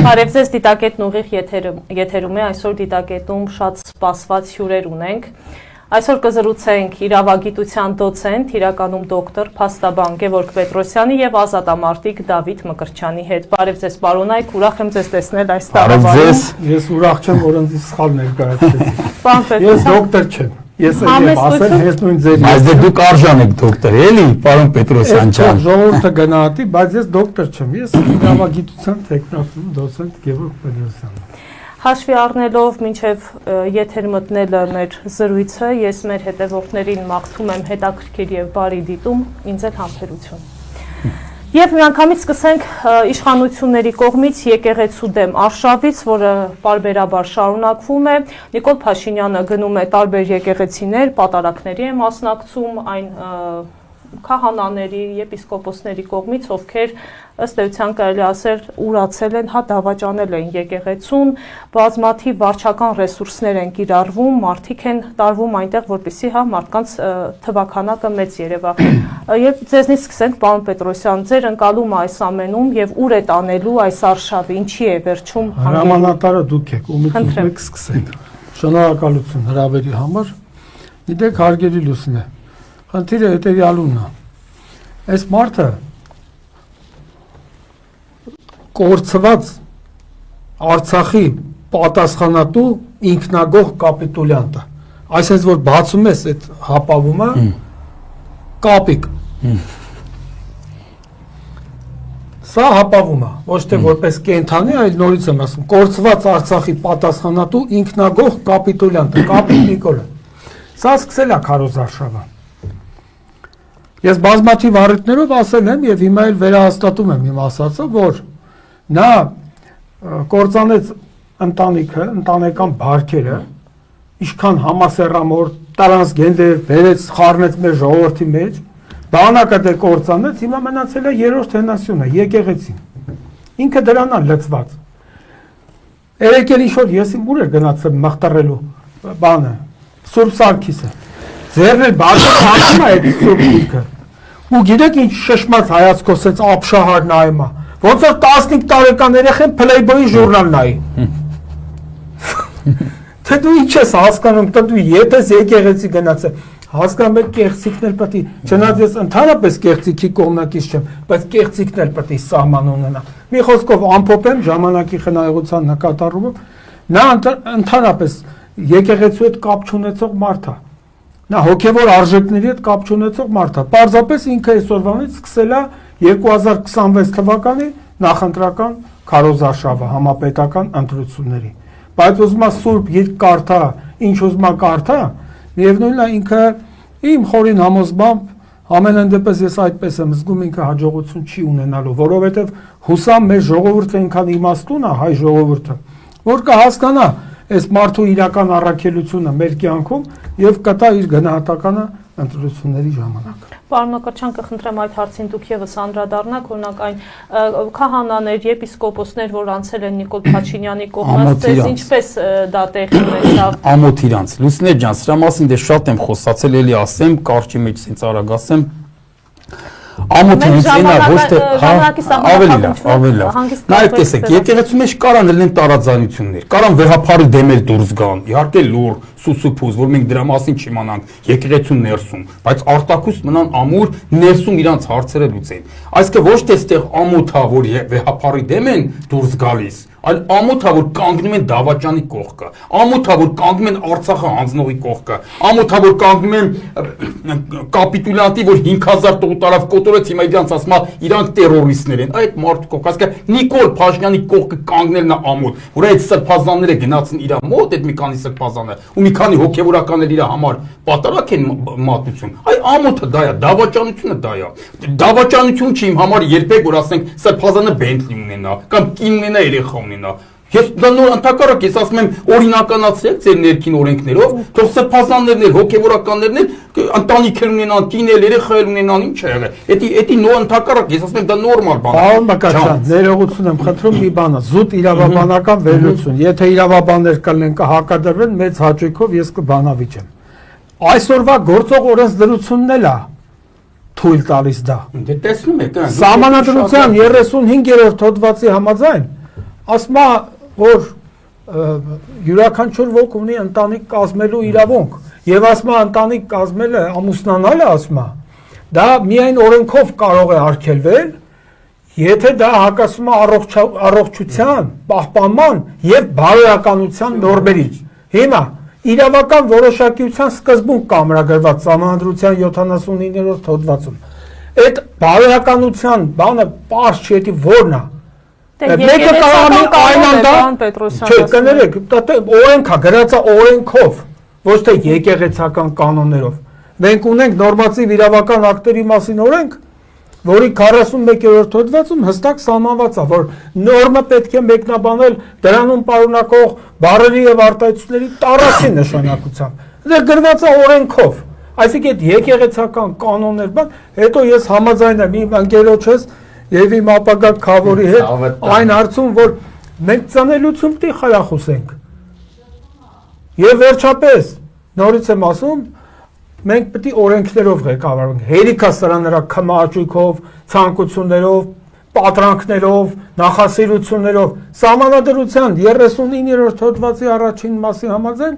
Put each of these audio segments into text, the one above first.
Բարև ձեզ, դիտակետն ուղիղ եթերում է, այսօր դիտակետում շատ սպասված հյուրեր ունենք։ Այսօր կզրուցենք իրավագիտության դոցենտ, իրականում դոկտոր, փաստաբան Գևորգ Պետրոսյանի եւ ազատամարտիկ Դավիթ Մկրտչյանի հետ։ Բարև ձեզ, պարոնայք, ուրախ եմ ձեզ տեսնել այս տաղավարում։ Ես ուրախ չեմ, որ ինձ սխալ ներկայացրեցիք։ Պարոն Պետրոսյան, ես դոկտոր չեմ։ Ես եմ ասել, հենց նույն ձեր։ Բայց դուք արժան եք դոկտոր, էլի, պարոն Պետրոսյան ջան։ Ժողովուրդը գնահատի, բայց ես դոկտոր չեմ։ Ես իրավագիտության տեխնոլոգիա դոցենտ Գևորգ Պետրոսյանն եմ։ Հաշվի առնելով մինչև եթեր մտնելը մեր զրույցը, ես մեր հետևորդներին մաղթում եմ հետաքրքիր եւ բարի դիտում, ինձ էլ համբերություն։ Եվ միանգամից սկսենք իշխանությունների կողմից եկեղեցու դեմ արշավից, որը պարբերաբար շարունակվում է։ Նիկոլ Փաշինյանը գնում է տարբեր եկեղեցիներ, պատարակների է մասնակցում, այն քահանաների, եպիսկոպոսների կողմից, ովքեր ըստ էության կարելի ասել ուրացել են, դավաճանել են եկեղեցուն, բազմաթիվ վարչական ռեսուրսներ են կիրառվում, մարդիկ են տարվում այնտեղ, որպեսզի մարդկանց թվաքանակը մեծ երևա։ Երբ ձեզնից սկսենք, պարոն Պետրոսյան, ձեր ընկալումը այս ամենում եւ ուր է տանելու այս արշավը, ինչի է վերջում հրամանատարը դուք եք, ումից եք սկսենք։ Շնորհակալություն հրավերի համար։ Գիտեք, հարգելի լուսին է։ Խնդիրը հետևյալումն է։ Այս մարդը կորցված Արցախի պատասխանատու ինքնագող կապիտուլյանտ է։ Այսինքն որ բացում ես այդ հապավումը կապիկ։ Սա հապավում է, ոչ թե որպես կենթանի, այլ նորից եմ ասում, կորցված Արցախի պատասխանատու ինքնագող կապիտուլյանտ է, Կապիկ Նիկոլը։ Սա սկսել է քարոզարշավը։ Ես բազմաթիվ առիթներով ասել եմ եւ հիմա էլ վերահաստատում եմ իմ ասածը, որ նա կործանեց ընտանիքը, ընտանեկան բարքերը, ինչքան համասեռամոր, տրանսգենդեր, վերեց, խառնեց մեր ժողովրդի մեջ, բանակը դե կործանեց, հիմա մնացել է երրորդ հենասյունը, եկեղեցին։ Ինքը դրան է լծված։ Երեք էլ ինչ-որ ես իմ ուր էր գնացել մղտռելու բանը, Սուրբ Սարգիսը։ Ձերն էլ բարձր է այդ Սուրբ Գիրքը։ Ու գիտեք ինչ շշմած հայացքով սենց ապշահար նայում է, ոնց որ 15 տարեկան երեխան Playboy-ի ժուրնալ նայի։ Թե դու ինչ ես հասկանում, դու եթես եկեղեցի գնացել, հասկանում եք կեղծիքներ պետք է, չնայած ես ընդհանրապես կեղծիքի կողմնակից չեմ, բայց կեղծիքներ պետք է սահման ունենա։ Մի խոսքով ամփոփեմ ժամանակի խնայողության նկատառումով, նա ընդհանրապես եկեղեցու հետ կապ չունեցող մարդ է։ Նա հոգևոր արժեքների հետ կապ չունեցող մարդ է։ Պարզապես ինքը այսօրվանից սկսել է 2026 թվականի նախընտրական քարոզարշավը համապետական ընտրությունների։ Բայց ուզում է Սուրբ Գիրք կարդա, ինչ ուզում է կարդա, միևնույնն է ինքը իմ խորին համոզմամբ ամենայն դեպս ես այդպես եմ զգում ինքը հաջողություն չի ունենալու, որովհետև հուսամ մեր ժողովուրդը այնքան իմաստուն է, հայ ժողովուրդը, որ կհասկանա այս մարդու իրական առաքելությունը մեր կյանքում եւ կտա իր գնահատականը ընտրությունների ժամանակ։ Պարոն Մկրտչյան, կխնդրեմ այդ հարցին դուք եւս անդրադառնաք, օրինակ այն քահանաներ, եպիսկոպոսներ, որ անցել են Նիկոլ Փաշինյանի կողմից, ձեզ ինչպես դա տեղի ունեցավ։ Ամոթ իրանց։ Լուսներ ջան, սրա մասին դե շատ եմ խոսացել, էլի ասեմ, կարճի մեջ ցենց արագ ասեմ։ Ամոթը ինձ այնա ոչ թե ավելի լավ։ Նայեք տեսեք, եկեղեցու մեջ կարան լինեն տարաձայնություններ, կարան վեհապարի դեմեր դուրս գան, իհարկե լուր, սուսուփուզ, որ մենք դրա մասին չիմանանք, եկեղեցու ներսում, բայց արտակուստ մնան ամուր, ներսում իրանց հարցերը լուծեն։ Այսինքն ոչ թե այստեղ ամոթա, որ վեհապարի դեմ են դուրս գալիս, այլ ամոթա, որ կանգնում են դավաճանի կողքը, ամոթա, որ կանգնում են Արցախը հանձնողի կողքը, ամոթա, որ կանգնում են կապիտուլյանտի, որ 5000 տողտարավ կոտորեց, հիմա իրանց ասում է իրանք տերորիստներ են, այդ մարդու կողքը, այսինքն Նիկոլ Փաշինյանի կողքը կանգնելն է ամոթ, որ այդ սրբազանները գնացին իր մոտ, այդ մի քանի սրբազանը, ու մի քանի հոգևորականներ իր համար պատարակ են մատուցում, այ ամոթը դա է, դավաճանությունը դա է, դավաճանություն չի իմ համար երբեք, որ ասենք սրբազանը Bentley ունենա, կամ կին ունենա, երեխա ունենա, ես դա նոր ընդհակառակ ես ասում եմ օրինականացրեք ձեր ներքին օրենքներով, թող սրբազաններն էլ հոգևորականներն էլ ընտանիքներ ունենան, կինել, երեխաներ ունենան, ինչ է եղել։ Էդի նոր ընդհակառակ ես ասում եմ դա նորմալ բան է։ Պարոն Մկրտչյան, ներողություն եմ խնդրում մի բանը, զուտ իրավաբանական վերլուծություն, եթե իրավաբաններ կլինեն կհակադրվեն, մեծ հաճույքով ես կբանավիճեմ։ Այսօրվա գործող օրենսդրությունն էլ է թույլ տալիս դա։ Դե տեսնում եք, Սահմանադրության 35-րդ հոդվածի համաձայն ասում է, որ յուրաքանչյուր ոք ունի ընտանիք կազմելու իրավունք, եւ ասում է ընտանիք կազմելը ամուսնանալը ասում է, դա միայն օրենքով կարող է արգելվել, եթե դա հակասում է առողջության, պահպանման եւ բարոյականության նորմերին։ Հիմա իրավական որոշակիության սկզբունք կա ամրագրված Սահմանադրության 79-րդ հոդվածում։ Այդ բարոյականության բանը պարզ չի, դա որն է։ Մեկը կարող է այն չէ, կներեք, օրենք է, գրած է օրենքով, ոչ թե եկեղեցական կանոններով։ Մենք ունենք նորմատիվ իրավական ակտերի մասին օրենք, որի 41-րդ հոդվածում հստակ սահմանված է, որ նորմը պետք է մեկնաբանել դրանում պարունակող բառերի եւ արտահայտությունների տարածի նշանակությամբ։ Դա գրված է օրենքով։ Այսինքն այդ եկեղեցական կանոններ, բան, հետո ես համաձայն եմ իմ ընկերոջս եւ իմ ապագա քավորի հետ այն հարցում, որ մենք ծանելություն պիտի խրախուսենք։ Եվ վերջապես, նորից եմ ասում, մենք պետք է օրենքներով ղեկավարենք, հերիքասարաներա քմաճույքով, ցանկություններով, պատրանքներով, նախասիրություններով, Սահմանադրության 39-րդ հոդվածի առաջին մասի համաձայն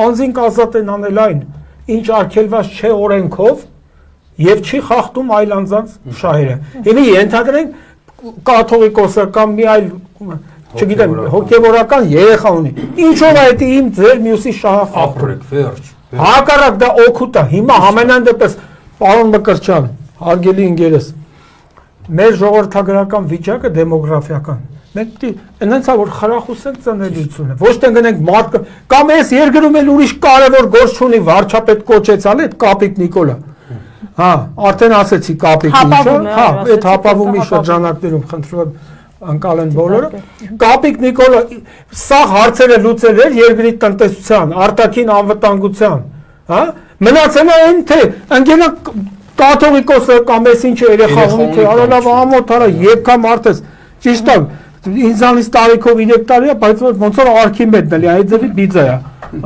անձին ազատ են անել այն, ինչ արգելված չէ օրենքով եւ չի խախտում այլ անձանց շահերը։ Հիմա ենթադրենք կաթողիկոսական մի այլ, չգիտեմ, հոգեվորական երեխա ունի։ Ինչով է դա իմ ձեր մյուսի շահը խախտում։ Վերջ։ Հակառակ դա օգուտ է։ Հիմա ամենայն դեպս պարոն Մկրտչյան, հարգելի ընկերս, մեր ժողովրդագրական վիճակը դեմոգրաֆիական։ Մենք պիտի այնց է որ խրախուսենք ծնելիությունը, ոչ թե գնենք մարդ կամ այս երկրում էլ ուրիշ կարևոր գործ չունի վարչապետ կոչեցալ այդ Կապիկ Նիկոլը։ Հա, արդեն ասեցի Կապիկին, հա, այդ հապավումի շրջանակներում խնդրում եմ անկալեն բոլորը։ Կապիկ Նիկոլը սա հարցերը լուծել էր երկրի տնտեսության, արտաքին անվտանգության, հա։ Մնացել է այն թե ընկելա կաթողիկոսը կամ էս ինչ երեխա ունի թե արալավ ամոթ արա եկա մարդես ճիշտ է ինձանից տարիքով 3 տարի է, բայց ոնց որ Արքիմեդն էլի, այդ ձևի բիձա է,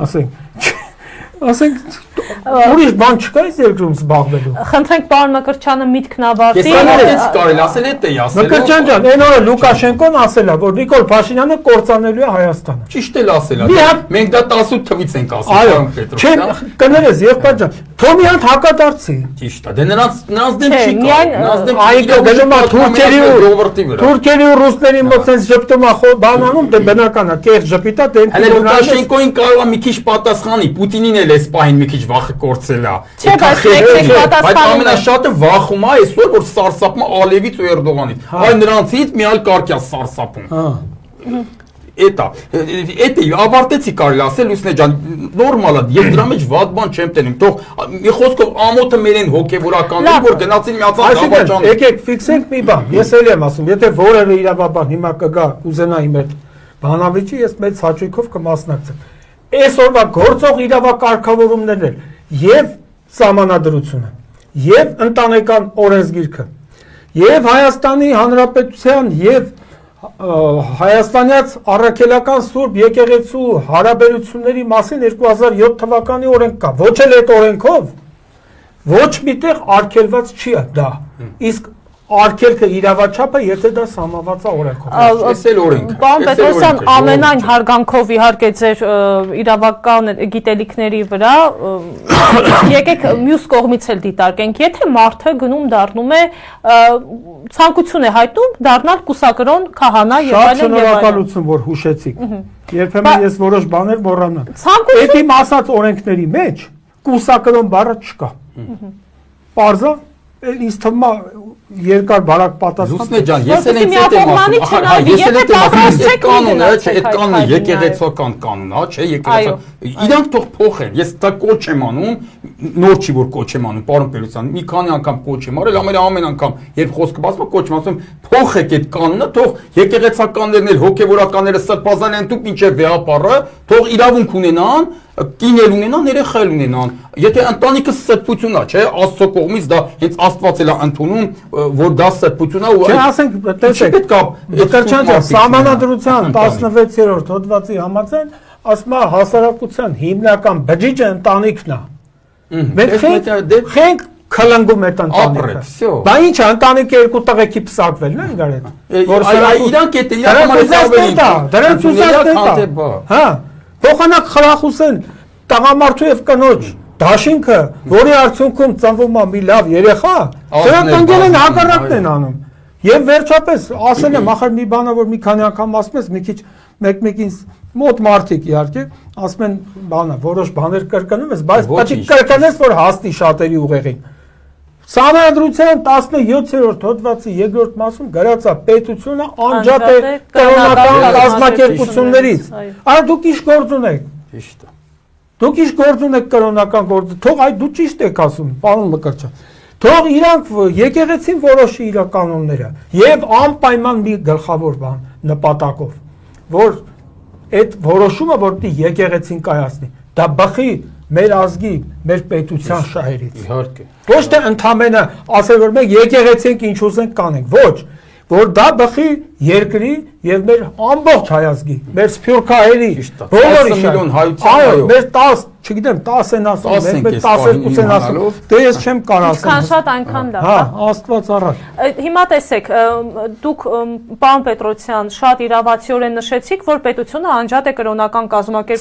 ասենք ուրիշ բան չկա այս երկրում զբաղվելու։ Խնդրենք պարոն Մկրտչյանը միտքն ավարտի։ Ես կարելի ասել է դա ասել։ Մկրտչյան ջան, այն օրը Լուկաշենկոն ասել է, որ Նիկոլ Փաշինյանը կործանելու է Հայաստանը։ Ճիշտ էլ ասել է։ Մենք դա 18 թվից ենք ասել, պարոն Պետրոսյան։ Չէ, կներես, եղբայր ջան, թող մի հատ հակադարձի։ Ճիշտ է։ Դե նրանց դեմ չի կա։ Նրանց դեմ այգը գնում է թուրքերի ու ռուսների մոտ sense ճպտում է բանանում, դե բնական է, կեղծ ժպիտ է, դե Լուկաշենկոին կարող է մի քիչ պատասխանի, Պուտինին էլ էս պահին մի քիչ վախը կորցել է։ Չէ, բայց ամենաշատը վախում է այսօր, որ սարսափում է Ալիևից ու Էրդողանից։ Այ նրանցից մի այլ կարգյա սարսափում։ Էտա ավարտեցի կարելի ասել Լուսնե ջան, նորմալ է, ես դրա մեջ վատ բան չեմ տենում, թող մի խոսքով ամոթը մերեն հոգևորականներ, որ գնացին միացան Աբաջան։ Եկեք ֆիքսենք մի բան, ես էլ եմ ասում, եթե որևէ իրավաբան հիմա կգա կուզենա իմ այդ բանավիճի, ես մեծ հաճույքով կմասնակցեմ։ Այսօրվա գործող իրավակարգավորումներն են եւ Սահմանադրությունը, եւ ընտանեկան օրենսգիրքը, եւ Հայաստանի Հանրապետության եւ Հայաստանյաց առաքելական Սուրբ եկեղեցու հարաբերությունների մասին 2007 թվականի օրենք կա։ Ոչ էլ այդ օրենքով ոչ միտեղ արգելված չի դա։ Իսկ արգելքը իրավաչափը, եթե դա սահմանված է օրենքով։ Էս էլ օրենք։ Պարոն Պետրոսյան, ամենայն հարգանքով իհարկե ձեր իրավական գիտելիքների վրա, եկեք մյուս կողմից էլ դիտարկենք, եթե մարդը գնում դառնում է ցանկություն է հայտնում դառնալ կուսակրոն, քահանա եւ այլն եւ այլն։ Շատ շնորհակալություն, որ հուշեցիք։ Երբեմն ես որոշ բաներ մոռանամ։ Ցանկություն։ Այդ իմ ասած օրենքների մեջ կուսակրոն բառը չկա։ Պարզա ինձ թվում է երկար բարակ պատասխան։ Լուսնե ջան, ես էլ ինձ հետ եմ ասում, ես էլ հետ եմ ասում, այդ կանոնը, չէ, այդ կանոնը եկեղեցական կանոն է, չէ, եկեղեցական։ Իրանք թող փոխեն։ Ես դա կոչ եմ անում, նոր չի որ կոչ եմ անում, պարոն Պետրոսյան, մի քանի անգամ կոչ եմ արել, ամեն անգամ, երբ խոսքը բացվում է, կոչ եմ ասում, փոխեք այդ կանոնը, թող եկեղեցականներն էլ հոգևորականները սրբազան են դուք ինչե վեհապառը, թող իրավունք ունենան, կինել ունենան, երեխա ունենան։ Եթե ընտանիքը սրբություն է, չէ, Աստծո կողմից դա հենց Աստված էլ է ընդունում, որ դա սրբություն է ու Չէ, ասենք, տեսեք, Մկրտչյան ջան, Սահմանադրության 16-րդ հոդվածի համաձայն ասում է հասարակության հիմնական բջիջը ընտանիքն է։ Մենք խենք քլնգում այդ ընտանիքը։ Բա ինչ ընտանիքը երկու տղեկի փսակվելն է իրար հետ։ Իրանք է դրանց ուզածն է։ Հա, փոխանակ խրախուսեն տղամարդու եւ կնոջ դաշինքը, որի արդյունքում ծնվում է մի լավ երեխա, դրանք ընկել են հակառակն են անում։ Եվ վերջապես ասել եմ, ախր մի բանա որ մի քանի անգամ ասում ես, մի քիչ մեկ-մեկին մոտ մարդիկ իհարկե, ասում են բանա, որոշ բաներ կրկնում ես, բայց պետք է կրկնես, որ հասնի շատերի ուղեղին։ Սահմանադրության 17-րդ հոդվածի 2-րդ մասում գրած է պետությունը անջատ է կրոնական կազմակերպություններից։ Արա դուք ինչ գործ ունեք։ Ճիշտ է։ Դուք ինչ գործ ունեք կրոնական գործ, թող այդ դու ճիշտ եք ասում, պարոն Մկրտչյան։ Թող իրանք եկեղեցին որոշի իր կանոնները եւ անպայման մի գլխավոր բան նպատակով, որ այդ որոշումը որտի եկեղեցին կայացնի, դա բխի մեր ազգի, մեր պետության շահերից։ Իհարկե։ Ոչ թե ընդամենը ասել որ մենք եկեղեցին ինչ ուզենք կանենք, ոչ, որ դա բխի երկրի եւ մեր ամբողջ հայազգի, մեր սփյուռքահայերի, բոլորի միլիոն հայության, այո, մեր 10, չգիտեմ, 10 են ասում, մենք 12 են ասում, դե ես չեմ կարող ասել։ Ինչքան շատ այնքան լավ։ Հա, Աստված առած։ Հիմա տեսեք, դուք պարոն Պետրոսյան շատ իրավացիորեն նշեցիք, որ պետությունը անջատ է կրոնական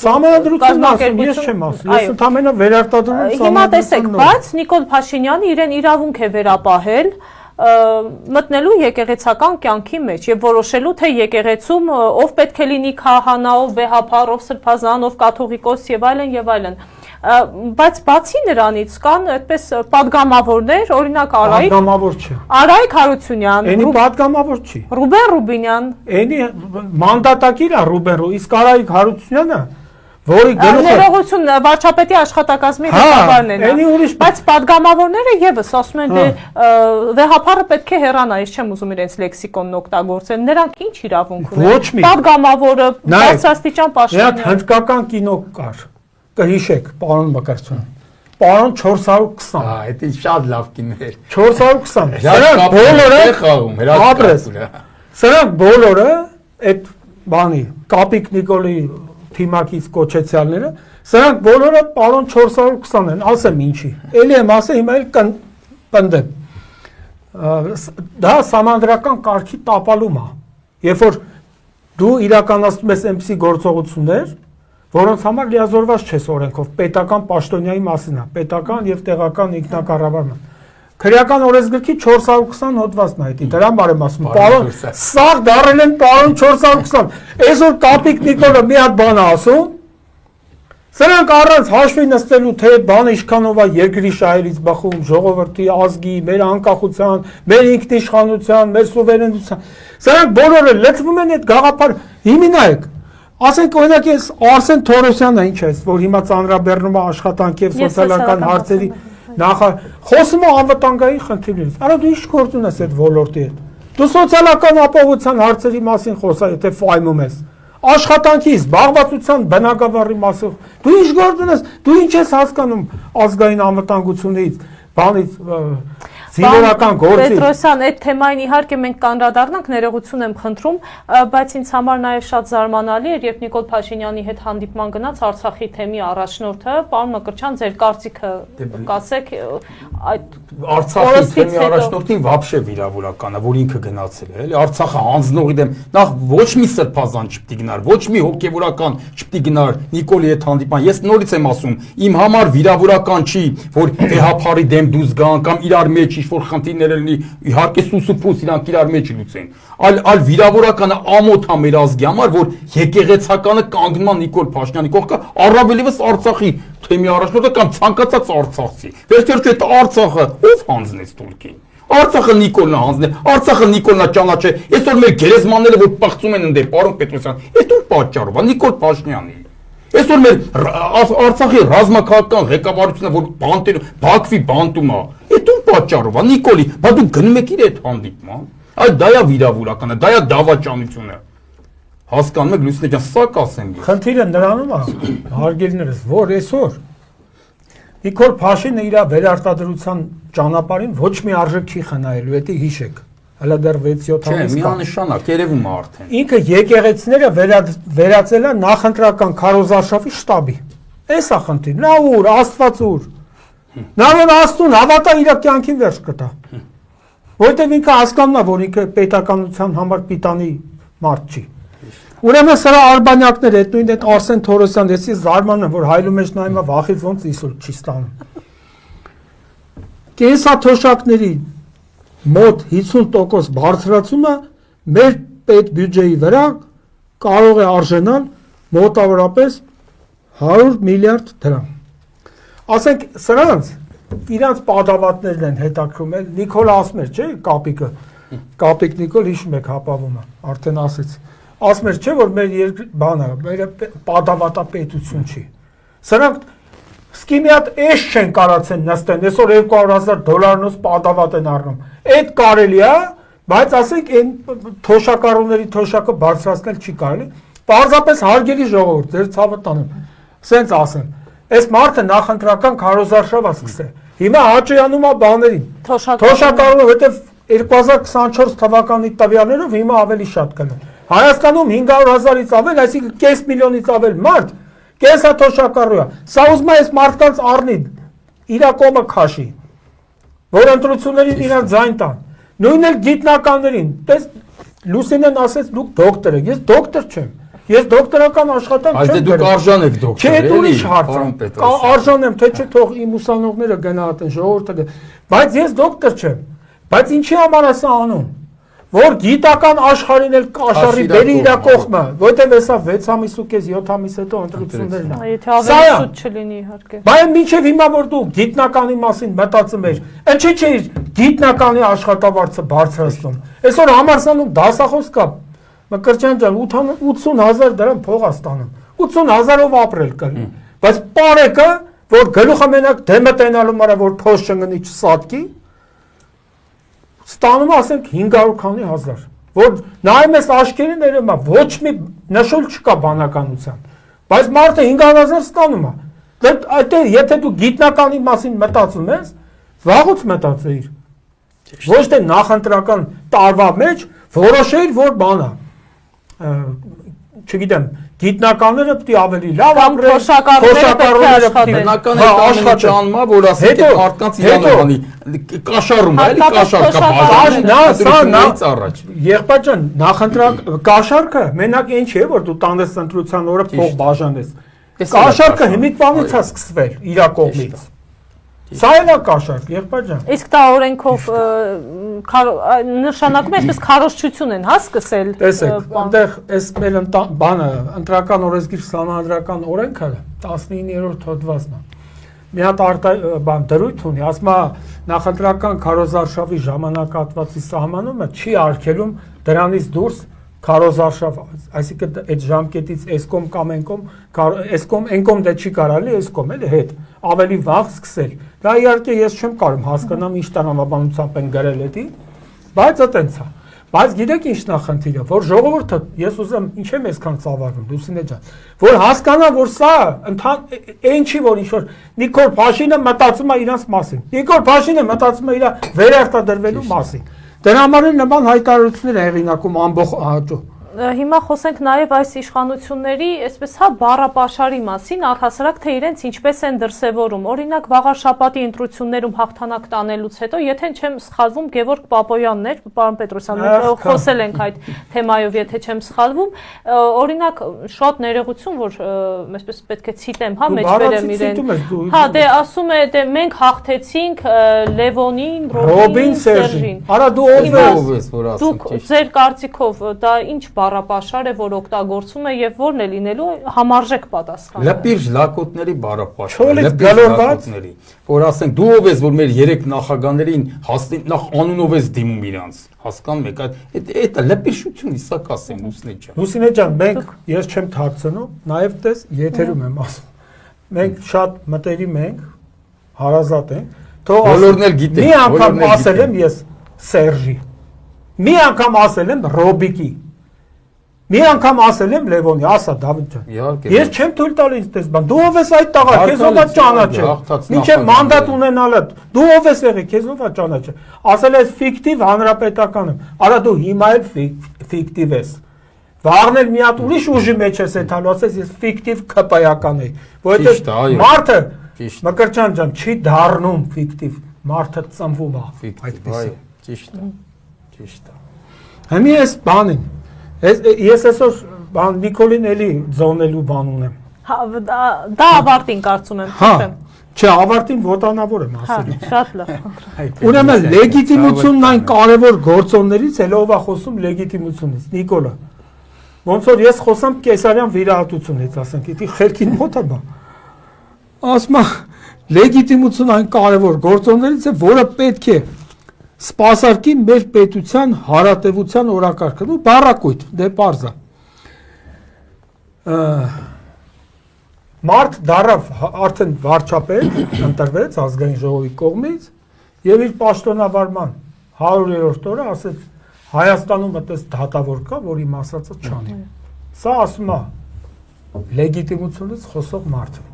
Սահմանադրությունն ասում, ես չեմ ասում, ես ընդամենը վերարտադրում եմ սահմանադրությունն։ Հիմա տեսեք, բայց Նիկոլ Փաշինյանը իրեն իրավունք է վերապահել մտնելու եկեղեցական կյանքի մեջ եւ որոշելու թե եկեղեցում ով պետք է լինի քահանա, ով վեհապար, ով սրբազան, ով կաթողիկոս եւ այլն եւ այլն։ Բայց բացի նրանից կան այդպես падգամավորներ, օրինակ Падգամավոր չէ։ Արայք Հարությունյան, Էնի падգամավոր չի։ Ռուբեն Ռուբինյան։ Էնի մանդատակիր է Ռուբեն, իսկ Արայք Հարությունյանը որի գլուխը ներողություն վարչապետի աշխատակազմի ղեկավարն է նա, բայց падգամավորները եւս ասում են դե վեհապարը պետք է հեռանա, ես չեմ ուզում իրենց լեքսիկոնն օգտագործել, նրանք ինչ իրավունք ունեն։ Падգամավորը բարձրաստիճան պաշտոնյա։ Նա հնդկական կինո կար, կհիշեք, պարոն Մկրտչյան, պարոն 420։ Հա, դա շատ լավ կինո էր։ 420։ Սրանք բոլորը խաղում, հրաշքներ։ Սրանք բոլորը այդ բանի Կապիկ Նիկոլի թիմակից կոչեցյալները, սրանք բոլորը պարոն 420 են, ասեմ ինչի, էլի եմ ասել, հիմա էլ պնդեմ, դա սահմանադրական կարգի տապալում է, երբ որ դու իրականացնում ես այնպիսի գործողություններ, որոնց համար լիազորված չես օրենքով, պետական պաշտոնյայի մասին է, պետական եւ տեղական ինքնակառավարման։ Քրեական օրենսգրքի 420 հոդվածն է դա, դրան բարեմ ասում, պարոն, սաղ դարել են պարոն 420, այսօր Կապիկ Նիկոլը մի հատ բան է ասում, սրանք առանց հաշվի նստելու, թե բանը ինչքանով է երկրի շահերից բխում, ժողովրդի, ազգի, մեր անկախության, մեր ինքնիշխանության, մեր սուվերենության, սրանք բոլորը լծվում են այդ գաղափար, հիմի նայեք, ասենք օրինակ ես Արսեն Թորոսյանը ինչ է, որ հիմա ծանրաբեռնում է աշխատանքի եւ սոցիալական հարցերի խոսում է անվտանգային խնդիրներից։ Արա դու ինչ գործ ունես այդ ոլորտի հետ։ Դու սոցիալական ապահովության հարցերի մասին խոսա, եթե ֆայմում ես։ Աշխատանքի, զբաղվածության բնակավարի մասին։ Դու ինչ գործ ունես, դու ինչ ես հասկանում ազգային անվտանգությունից, բանից զինվորական գործի։ Պետրոսյան, այդ թեմային իհարկե մենք կանդրադառնանք, ներողություն եմ խնդրում, բայց ինձ համար նաև շատ զարմանալի էր, երբ Նիկոլ Փաշինյանի հետ հանդիպման գնաց Արցախի թեմի առաջնորդը, պարոն Մկրտչյան, ձեր կարծիքը կասեք այդ Արցախի թեմի առաջնորդին вообще վիրավորական է, որ ինքը գնացել է, էլի Արցախը հանձնողի դեմ նախ ոչ մի սրբազան չպետք է գնար, ոչ մի հոգևորական չպետք է գնար Նիկոլի հետ հանդիպման։ Ես նորից եմ ասում, իմ համար վիրավորական չի, որ վեհապարի դեմ դուրս գան կամ իրար մեջ ինչ-որ խնդիրներ լինի, իհարկե սուսուփուս իրանք իրար մեջ լուծեն։ Այլ վիրավորականը ամոթ է մեր ազգի համար, որ եկեղեցականը կանգնում է Նիկոլ Փաշինյանի կողքը, առավելևս Արցախի թեմի առաջնորդը կամ ցանկացած արցախցի։ Վերջերս այդ Արցախը ով հանձնեց Թուրքին։ Արցախը Նիկոլն է հանձնել, Արցախը Նիկոլն է ճանաչե։ Այսօր մեր գերեզմանները որ պղծում են ընդեր, պարոն Պետրոսյան, այդ ո՞ւր պատճառով է Նիկոլ Փաշինյանի։ Այսօր մեր Արցախի ռազմաքաղաքական ղեկավարությունը որ Բաքվի բանտում է, այդ ո՞ւր պատճառով է Նիկոլի, բա դու գնում եք իր հետ հանդիպման։ Այդ դա է վիրավորականը, դա է դավաճանությունը։ Հասկանում եք Լուսինե ջան, սա կասեմ ես։ Խնդիրը նրանում է, հարգելիներս, որ այսօր Նիկոլ Փաշինը իր վերարտադրության ճանապարհին ոչ մի արժեք չի խնայելու, դա հիշեք։ Հələ դեռ 6-7 ամիս կա։ Միանշանակ, երևում է արդեն։ Ինքը եկեղեցիները վերածել է նախընտրական քարոզարշավի շտաբի։ Էս է խնդիրը։ Նա ուր, Աստված ուր։ Նա որ Աստուն հավատա իր կյանքին վերջ կտա։ Որտեւ ինքը հասկանում է, որ ինքը պետականության համար պիտանի մարդ չի։ Ուրեմն սրա արբանյակներ այդ նույն այդ Արսեն Թորոսյան, էսի զարմանում, որ հայլու մեջ նայում է վախից ոնց իսուր չի ստանում։ Կենսաթոշակների մոտ 50% բարձրացումը մեր պետ բյուջեի վրա կարող է արժանալ մոտավորապես 100 միլիարդ դրամ։ Ասենք սրանց իրանց падավատներն են հետաքրում էլ Նիկոլ ասում էր, չէ՞, Կապիկ Նիկոլ հիշում եք հապավումը, արդեն ասեց։ Ասում էր, չէ՞ որ մեր բանը, մեր падավատապետություն չի։ Սրանք սկի մի հատ էշ չեն կարացեն նստեն, այսօր $200,000 падավատ են առնում։ Այդ կարելի է, բայց ասենք այն թոշակառուների թոշակը բարձրացնել չի կարելի։ Պարզապես հարգելի ժողովուրդ, ձեր ցավը տանեմ։ Սենց ասեմ, այս մարդը նախընտրական քարոզարշավ է սկսել։ Հիմա հաճոյանում է բաներին։ Թոշակառուը, որտեվ 2024 թվականի տվյալներով հիմա ավելի շատ կլինի։ Հայաստանում 500,000-ից ավել, այսինքն կես միլիոնից ավել մարդ կենսաթոշակառու է։ Սա ուզում է այս մարդկանց առնի, իր կողմը քաշի, որ ընտրություններին իրար ձայն տան։ Նույնն էլ գիտնականներին։ Տես Լուսինեն ասեց դուք դոկտոր եք, ես դոկտոր չեմ։ Ես դոկտորական աշխատանք չեմ։ Բայց դուք արժան եք դոկտոր։ Չէ, դու իշ հարց։ Արժան եմ, թե չէ թող իմ ուսանողները գնահատեն, ժողովուրդը։ Բայց ես դոկտոր չեմ։ Բայց ինչի համար է սա անում։ Որ գիտական աշխարհին էլ կաշառի բերի իր կողմը, որտեղ հեսա 6 ամիս ու կես 7 ամիս հետո ընտրություններն են։ Եթե ավելի շուտ չլինի իհարկե։ Բայց մինչև հիմա որ դու գիտնականի մասին մտածում ես, ինչի՞ չէ գիտնականի աշխատավարձը բարձրացնում։ Այսօր համալսարանում դասախոս կա, Մկրտչյան ջան, 80,000 դրամ փող է ստանում։ 80,000-ով ապրել կլինի։ Բայց պարեկը, որ գլուխը մենակ դեմը տենալու մարա, որ փոս չընկնի չսատկի, ստանում ասենք 500 քանի հազար, որ նայում ես աչքերի ներում է, ոչ մի նշույլ չկա բանականության, բայց մարդը 500,000 ստանում է, եթե դու գիտնականի մասին մտածում ես, վաղուց մտածեիր, ոչ թե նախընտրական տարվա մեջ որոշեիր, որ բան է, չգիտեմ, գիտնականները պետք է ավելի լավ ապրեն, փոշակառուները պետք է բնական աշխատանք, որ ասենք մարդկանց իրանալի կաշառում է, էլի կաշառք առաջ։ Եղբայր ջան, նախընտրակ կաշառքը մենակ այն չէ, որ դու տանես ընտրության օրը փող բաժանես։ Կաշառքը հիմիկվանից է սկսվել իր կողմից։ Սա էլ է կաշառք, եղբայր ջան։ Իսկ դա օրենքով նշանակում է այսպես քարոզչություն են, հա, սկսել։ Տեսեք, այնտեղ այս մեր բանը ընտրական օրենսգիր սահմանադրական օրենքը 19-րդ հոդվածն է։ Մի հատ բան դրույթ ունի, ասում է նախընտրական քարոզարշավի ժամանակահատվածի սահմանումը չի արգելում դրանից դուրս քարոզարշավ, այսինքն այդ ժամկետից էսկոմ կամ էնկոմ դե չի կարելի, էսկոմ էլի հետ ավելի վաղ սկսել։ Դա իհարկե ես չեմ կարող հասկանամ ինչ տրամաբանությամբ են գրել էդի, բայց այտենց է։ Բայց գիտեք ինչ նախնդիրը, որ ժողովուրդը, ես ուզում ինչ եմ այսքան ծավալվում, Լուսինե ջան, որ հասկանա, որ սա այն չի, որ ինչ որ Նիկոլ Փաշինը մտածում է իրանց մասին։ Նիկոլ Փաշինը մտածում է իր վերարտադրվելու մասին։ Դրա համար էլ նման հայտարարություններ է հեղինակում ամբողջ հաճո։ Հիմա խոսենք նաև այս իշխանությունների, այսպես հա, բառապաշարի մասին, առհասարակ թե իրենց ինչպես են դրսևորում։ Օրինակ, վաղ շաբաթի ընտրություններում հաղթանակ տանելուց հետո, եթե չեմ սխալվում, Գևորգ Պապոյանն էր, պարոն Պետրոսյան, մենք խոսել ենք այդ թեմայով, եթե չեմ սխալվում, օրինակ, շատ ներողություն, որ այսպես պետք է ցիտեմ, հա, մեջբերեմ իրեն։ Հա, դե ասում է, դե մենք հաղթեցինք Լևոնին, Ռոբին, Սերժին։ Արա դու ով ես, որ ասում։ Դուք ձեր կարծիքով դա ինչ բառապաշար է, որ օգտագործում է եւ որն է լինելու համարժեք պատասխանը։ Լպիրջ լակոտների բառապաշար, լպիրջ լակոտների, որ ասենք դու ով ես, որ մեր երեք նախագաներին հասնի նախ անունով ես դիմում իրանց, հասկանում եք, այդ լպիրշություն իսա կասեմ Լուսինե ջան։ Լուսինե ջան, մենք ես չեմ թաքցնում, նաեւ տես եթերում եմ ասում։ Մենք շատ մտերիմ ենք, հարազատ ենք, թող բոլորն էլ գիտեն։ Մի անգամ ասել եմ ես Սերժի։ Մի անգամ ասել եմ Ռոբիկի։ Մի անգամ ասել եմ Լևոնի, ասա Դավիթ ջան։ Ես չեմ թույլ տալիս այդպես բան։ Դու ով ես այդ տղա, քեզ ով է ճանաչել։ Մինչև մանդատ ունենալը, դու ով ես եղել, քեզ ով է ճանաչել։ Ասել ես ֆիկտիվ հանրապետականը։ Արա դու հիմա էլ ֆիկտիվ ես։ Վաղն էլ մի հատ ուրիշ ուժի մեջ ես եթալու, ասես ես ֆիկտիվ ԿՊ-ական եի։ Որովհետև մարդը Մկրտչյան ջան, չի դառնում ֆիկտիվ, մարդը ծնվում է այդպես։ Ճիշտ է։ Ճիշտ է։ Հիմա էս բանին, ես այսօր բան Նիկոլին էլի ձոնելու բան ունեմ։ Դա ավարտին կարծում եմ, խնդրեմ։ Չէ, ավարտին ոտանավոր եմ ասելու։ Շատ լավ։ Ուրեմն լեգիտիմությունն այն կարևոր գործոններից է, ով է խոսում լեգիտիմությունից, Նիկոլը։ Ոնց որ ես խոսամ կեսարյան վիրահատությունից, ասենք, դա խելքին մոտ է բա։ Ասում եմ, լեգիտիմությունն այն կարևոր գործոններից է, որը պետք է սպասարկի մեր պետության հարատևության օրակարգը, ու բառակույտ, դե պարզ է։ Մարդ դարավ արդեն վարչապետ, ընտրվեց ազգային ժողովի կողմից եւ իր պաշտոնավարման 100-րդ օրը ասեց Հայաստանում այդպես դատավոր կա, որ իմ ասածը չանի։ Սա ասում է լեգիտիմությունից խոսող մարդը։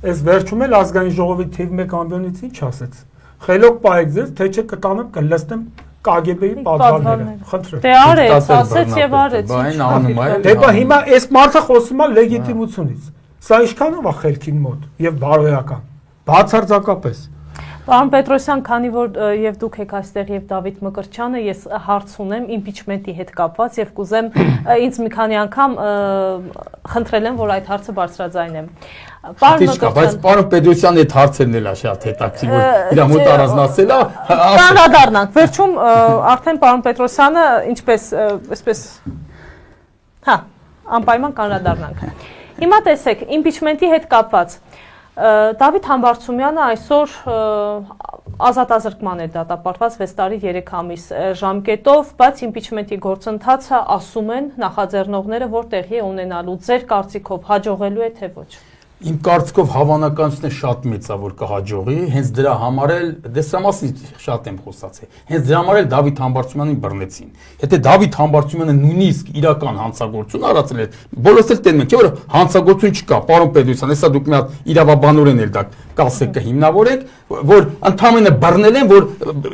Այս վերջում էլ ազգային ժողովի թիվ 1 ամբիոնից ինչ ասեց։ Խելոք պայեք ձեզ, թե չէ կտանեմ կլստեմ KGB-ի պատվարները։ Խնդրեմ։ Դե արեց, ասեց եւ արեց։ Բայն անում է։ Դե բա հիմա այս մարդը խոսում է լեգիտիմությունից։ Սա ինչքանով է խելքին մոտ եւ բարոյական։ Բացարձակապես։ Պարոն Պետրոսյան, քանի որ եւ դուք եք այստեղ եւ Դավիթ Մկրտչյանը, ես հարց ունեմ իմպիչմենտի հետ կապված եւ կուզեմ ինձ մի քանի անգամ խնդրել եմ, որ այդ հարցը բարձրաձայնեմ։ Բայց պարոն Պետրոսյանի այդ հարցերն էլ է շատ հետաքրքիր, որ իր մոտ առանձնացել է։ Անդրադառնանք։ Վերջում արդեն պարոն Պետրոսյանը ինչպես այսպես անպայման կանրադառնանք։ Հիմա տեսեք, իմպիչմենտի հետ կապված Դավիթ Համբարձումյանը այսօր ազատազրկման է դատապարտված 6 տարի 3 ամիս ժամկետով, բայց իմպիչմենտի գործընթացը ասում են նախաձեռնողները, որ տեղի է ունենալու։ Ձեր կարծիքով հաջողելու է թե ոչ։ Իմ կարծիքով հավանականությունը շատ մեծ է, որ կհաջողի, հենց դրա համար էլ դրա մասին շատ եմ խոսացել։ Հենց դրա համար էլ Դավիթ Համբարձումյանին բռնեցին։ Եթե Դավիթ Համբարձումյանը նույնիսկ իրական հանցագործություն արածել է, բոլորս էլ տենում ենք, որ հանցագործություն չկա, պարոն Պետրոսյան, հեսա դուք մի հատ իրավաբանորեն էլ դա կասեք կհիմնավորեք, որ ընդհանրապես բռնել են, որ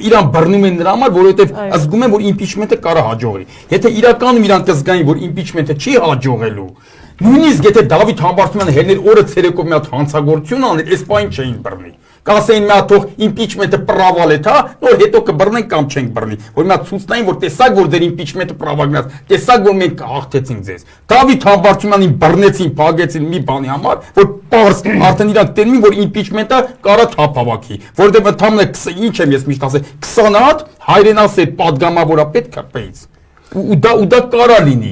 իրան բռնում են նրա համար, որովհետև զգում են, որ իմպիչմենտը կարա հաջողի։ Եթե իրականում իրանք կզգային, որ իմպիչմենտը չի հաջողելու, նույնիսկ եթե Դավիթ Համբարձումյանը հերներ օրը ցերեկով մի հատ հանցագործություն աներ, այս բան չէին բռնի։ Կասեին մի հատ թող իմպիչմենտը պրավալ է, հա, նոր հետո կբռնեն կամ չենք բռնի։ Որ մի հատ ցույցնային, որ տեսակ որ ձեր իմպիչմենտը պրավալնաց, տեսակ որ մենք հաղթեցինք ձեզ։ Դավիթ Համբարձումյանին բռնեցին, փագեցին մի բանի համար, որ պարզ արդեն իրանք տենում են, որ իմպիչմենտը կարա թափավակի, որովհետև ընդհանրապես ինչ եմ ես միշտ ասել, 20 հատ հայրենասեր падգամավորա պետք է պեից։ ու դա կարա լինի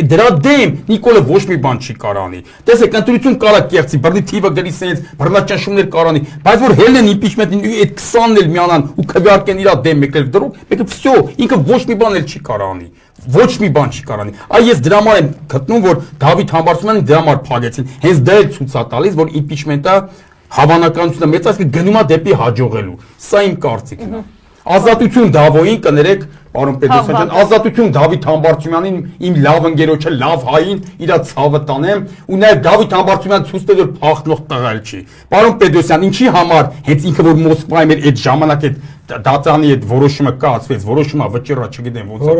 դրա դեմ Նիկոլը ոչ մի բան չի կարանի տեսեք ընտրություն կարա կեղծի բռնի թիվը գրի սենց բռնաճնշումներ կարանի բայց որ հելն են իմպիչմենտին այդ 20-ն էլ միանան ու քվեարկեն իր դեմ մեկը դրող մեկը վсё ինքը ոչ մի բան էլ չի կարանի ոչ մի բան չի կարանի այ ես դրա համար եմ գտնում որ Դավիթ Համբարձումյանին դրա համար փագեցին հենց դա էլ ցույց է տալիս որ իմպիչմենտը հավանականությունը մեծացած գնում է դեպի հաջողելու սա իմ կարծիքն է ազատություն Դավոյին կներեք Պարոն Պետրոսյան ջան, ազատություն Դավիթ Համբարձումյանին, իմ լավ ընկերոջը, լավ հային, իր ցավը տանեմ, ու նաև Դավիթ Համբարձումյանը ցույց տվել որ փախնող տղա չի։ Պարոն Պետրոսյան, ինչի համար հենց ինքը որ Մոսկվայում էր այդ ժամանակ այդ դատանի այդ որոշումը կացվեց, որոշումը վճիռա, չգիտեմ ոնց է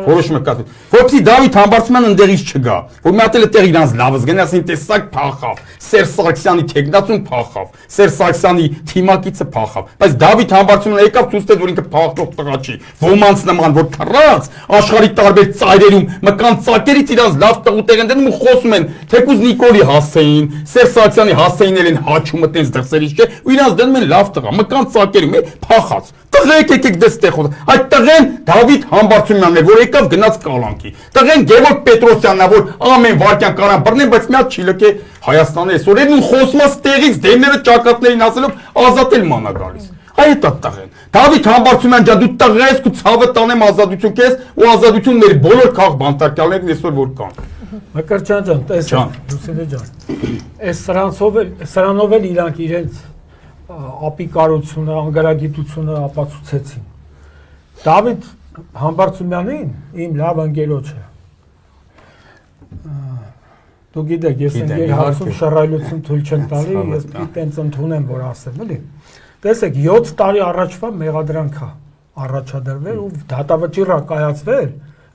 որոշումը կացվեց։ Որպեսզի Դավիթ Համբարձումյանը ընդեղից չգա, որ մի հատ էլ այդտեղ իրանց լավը զգան, ասին տեսակ փախավ, Սերժ Սարգսյանի տեխնացուն փախավ, Սերժ Սարգսյանի թիմակիցը փախավ, բայց Դավիթ Համբարձումյանը եկավ ցույց տվել որ ինքը փախնող տղա չի։ Ոմանց նման որ թռած աշխարհի տարբեր ծայրերում մկան ծակերից իրանց լավ տղուտեղ են դնում ու խոսում են թեկուզ Նիկոլի հասեին, Սերժ Սարգսյանի հասեին են հաչում այդպես դրսերից չէ, ու իրանց դնում են լավ տղա, մկան ծակերում է փախած։ Տղեկ եկեք դստեղ խոս։ Այդ տղեն Դավիթ Համբարձումյանն է, որ եկավ գնաց կալանքի։ Տղեն Գևորգ Պետրոսյանն է, որ ամեն վարքյան կարան բռնեն, բայց մի հատ չի լքե Հայաստանի այսօրերն ու խոսմաս տեղից դեմները ճակատներին ասելով ազատել մանա գալիս։ Այդ է տղեն։ Դավիթ Համբարձումյան ջան, դու տղա ես ու ցավը տանեմ ազատություն քեզ ու ազատություն մեր բոլոր քաղ բանտարկյալներն այսօր որ կան։ Մկրտչյան ջան, տեսեք, Լուսինե ջան։ Այս սրանով էլ իրանք իրենց ապիկարությունը, անգարագիտությունը ապացուցեցին։ Դավիթ Համբարձումյանին իմ լավ ընկերոջը։ Դու գիտեք, ես ընկեր հարցում շռայլություն թույլ չեմ տալի, ես տենց ընդունեմ, որ ասեմ, էլի։ Տեսեք, 7 տարի առաջվա մեղադրանք է առաջադրվել ու դատավճիռ է կայացվել,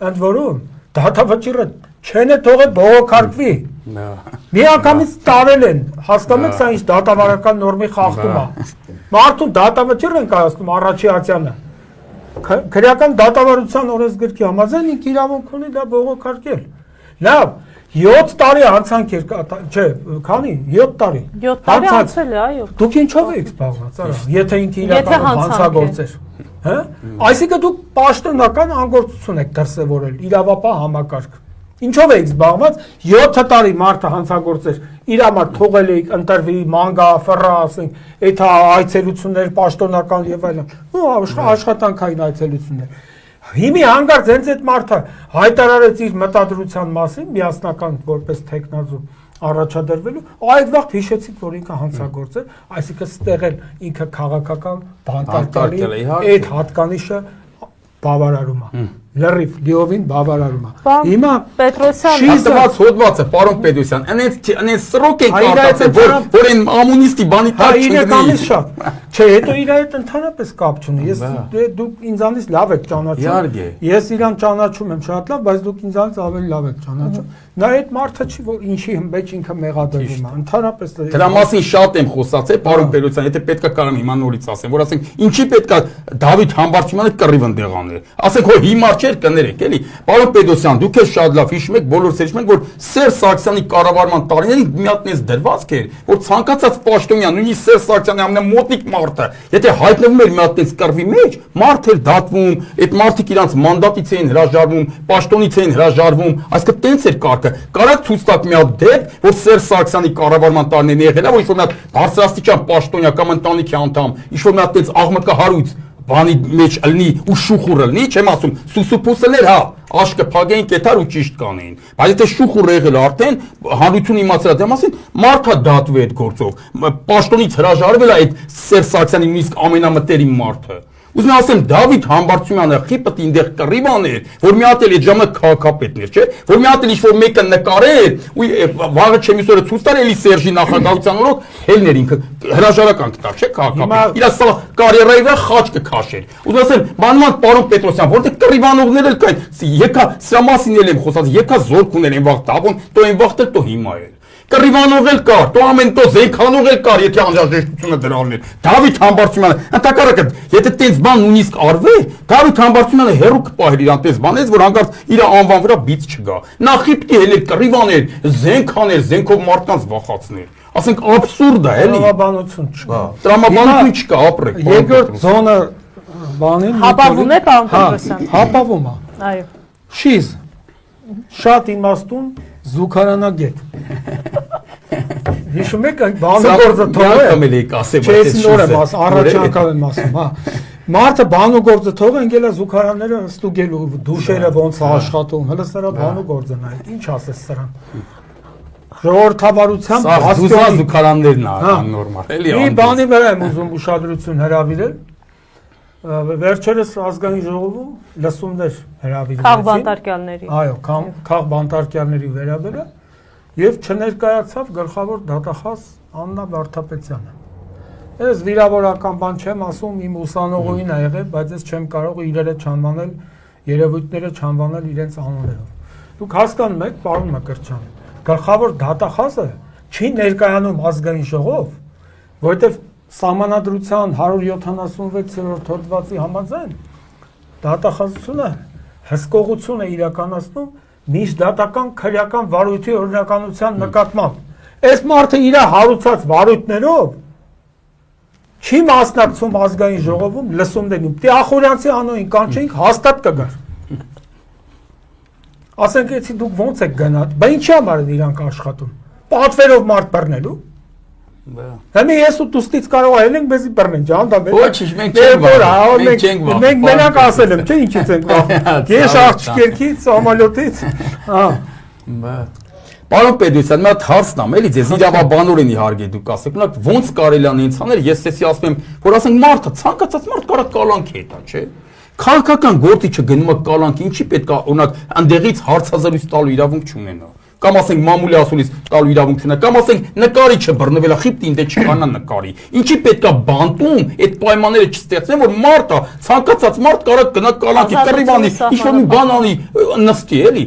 ընդ որում դատավճիռը չեն է թողել բողոքարկվի։ Միանգամից տարել են, հասկանում եք սա ինչ դատավարական նորմի խախտում է։ Մարդուն դատավճիռ են կայացնում Առաջիացյանը։ Քրեական դատավարության օրենսգրքի համաձայն ինքը իրավունք ունի դա բողոքարկել։ Լավ, 7 տարի անցանք էր, չէ, քանի? 7 տարի։ 7 տարի անցել է, այո։ Դուք ինչով եք զբաղված, արա, եթե ինքը իրականում հանցագործ էր։ Հա? Այսինքն դուք պաշտոնական անգործություն եք դրսևորել, իրավապահ համակարգ։ Ինչով եք զբաղված 7 տարի մարդը հանցագործ էր, իր համար թողել եք ընտրվի, մանգա, ֆռա, ասենք, այդ այցելություններ պաշտոնական եւ այլն։ Ու աշխատանքային այցելություններ։ Հիմի հանգարց հենց այդ մարդը հայտարարեց իր մտադրության մասին, միասնական որպես տեխնազու առաջադրվելու, այդ վաղ հիշեցիք, որ ինքը հանցագործ է, այսինքն ստեղ էլ ինքը քաղաքական բանտարկելի այդ հատկանիշը բավարարում է։ Լրիվ լիովին բավարարում է։ Հիմա Պետրոսյան շիզված հոդվածը, պարոն Պետրոսյան, այնց սրոկ են կարտացել, որ այն ամունիստի բանի տակ չգնի։ Շատ։ Չէ, հետո իր հետ ընդհանրապես կապ չունի։ Ես դուք ինձանից լավ եք ճանաչում։ Ես իրան ճանաչում եմ շատ լավ, բայց դուք ինձանից ավելի լավ եք ճանաչում։ Նա այդ մարդը չի, որ ինչի հմբեջ ինքը մեղադրվում է։ Ընդհանրապես դրա մասին շատ եմ խոսացել, պարոն Պետրոսյան, եթե պետքա կարամ հիմա նորից ասեմ, որ ասենք ինչի պետքա Դավիթ Համբարձումյանը կռիվ ընդեղ անել։ Ասենք հո հիմա չէր կներեք, էլի։ Պարոն Պետրոսյան, դուք էլ շատ լավ հիշում եք, բոլորս հիշում ենք, որ Սերժ Սարգսյանի կառավարման տարիներին մի հատ էս դրվածք էր, որ ցանկացած պաշտոնյան, նույնիսկ Սերժ Սարգսյանի ամենամոտիկ մարդը, եթե հայտնվում էր մի հատ էս կռվի մեջ, մարդ էր դատվում, այդ մարդիկ իրանց մանդատից էին հրաժարվում, պաշտոնից էին հրաժարվում, այսինքն տենց էր կարգը։ Կարակ ցույց տաք մի հատ դեպք, որ Սերժ Սարգսյանի կառավարման տարիներին եղել է, որ ինչ-որ մի հատ բարձրաստիճան պաշտոնյա կամ ընտանիքի անդամ, ինչ-որ մի հատ էս աղմկահարույց բանի մեջ ըլնի ու շուխուր ըլնի, չեմ ասում, սուսուփուսներ, հա, աշկը փագեին կետար ու ճիշտ կանեին։ Բայց եթե շուխուր եղել արդեն հանրություն իմացել դրա մասին, մարդը դատվի այդ գործով։ Պաշտոնից հրաժարվել է այդ Սերժ Սարգսյանի նույնիսկ ամենամտերիմ մարդը։ Ուզում եմ ասեմ Դավիթ Համբարձումյանը խիպտ ինտեղ կռիվ աներ, որ մի հատ էլ այդ ժամանակ քաղաքապետներ, չէ՞, որ մի հատ էլ ինչ-որ մեկը նկարեր, ու վաղը չեմի սորը ցույց տար էլի Սերժի նախագահության օրոք հելներ ինքը հրաժարական կտար, չէ՞, քաղաքապետ։ Իրա սա կարիերայի վրա խաչ կքաշեր։ Ուզում եմ ասեմ, բանման պարոն Պետրոսյան, որտեղ կռիվանողներ էլ կային, եկա սրա մասին էլ եմ խոսած, եկա զորք ուներ այն վաղ տապոն, տո այն վաղ տո հիմա էլ։ Կռիվանող էլ կար, տո ամեն տո զենքանող էլ կար, եթե անհրաժեշտությունը դրանն էր։ Դավիթ Համբարձումյանը, ընդհակառակը, եթե տենց բան նույնիսկ արվեր, Դավիթ Համբարձումյանը հերո կպահեր իրան տես բանից, որ հանկարծ իր անվան վրա բիծ չգա։ Նա խիպտի էլ էր կռիվաներ, զենքաներ, զենքով մարդկանց վախացներ։ Ասենք աբսուրդ է, էլի։ Տրամաբանություն չկա։ Տրամաբանություն չկա, ապրեք։ Երկրորդ զոնը բանին հապավում է, պարոն Պետրոսյան։ հապավում է։ Այո։ Շիզ շատ իմաստուն զուգարանագետ։ Հիշում եք այդ բանուգործը թողը։ Չէ, նոր եմ ասում, առաջի անգամ եմ ասում, հա։ Մարդը բանուգործը թողը ընկել է զուգարանները ստուգելու, դուշերը ոնց է աշխատում, հələ սրա բանուգործը նայ։ Ինչ ասես սրան։ Ժողովրդավարությամբ բաստիոնի զուգարաններն է նորմալ, էլի։ Մի բանի վրա եմ ուզում ուշադրություն հրավիրել։ Վերջերս ազգային ժողովում լսումներ հրավիրեցին։ Քաղբանտարկյալների։ Այո, քաղբանտարկյալների վերաբերյալ եւ չներկայացավ գլխավոր դատախազ Աննա Վարդապետյանը։ Ես վիրավորական բան չեմ ասում, իմ ուսանողուին ա եղել, բայց ես չեմ կարող իրերը չանվանել, երևույթները չանվանել իրենց անուններով։ Դուք հասկանում եք, պարոն Մկրտչյան, գլխավոր դատախազը չի ներկայանում ազգային ժողով, որովհետեւ Սահմանադրության 176-րդ հոդվածի համաձայն դատախազությունը հսկողություն է իրականացնում միջդատական քրեական վարույթի օրինականության նկատմամբ։ Այս մարդը իր հարուցած վարույթներով չի մասնակցում ազգային ժողովում լսումներին։ Տեախորյանցի անունին կանչեինք հաստատ կգար։ Ասենք էցի դուք ոնց եք գնալ, բա ինչի համար են իրանք աշխատում։ Պատվերով մարդ բռնելու։ Հիմա ես ու դուստից կարող այլենք մեզի բռնեն, ջանդաբեր։ Ոչ, մենք չենք վախ։ Մենք մենակ ասել եմ, չէ՞ ինչից ենք վախ։ Ես աղջիկերքից, համալյոտից, հա։ Պարոն Պետրոսյան, մի հատ հարցն ամ, էլի ձեզ իրավաբանորեն իհարկե դուք ասեք, մենակ ոնց կարելի է ինձ անել, ես էսի ասում եմ, որ ասենք մարդը ցանկացած մարդ կարող կալանքի հետա, չէ՞։ Քաղաքական գործիչը գնում է կալանքի, ինչի պետք է օրինակ ընդեղից հարցազրույց տալու իրավունք չունենա։ Կամ ասենք մամուլի ասուլից տալու իրավունք չունենա, կամ ասենք նկարիչը բռնվել է, խիպտ ինտե չկանա նկարի։ Ինչի պետք է բանտում այդ պայմանները չստեղծեն, որ մարդը ցանկացած մարդ կարող գնա կալանքի կռիվանի, ինչ-որ մի բան անի, նստի, էլի։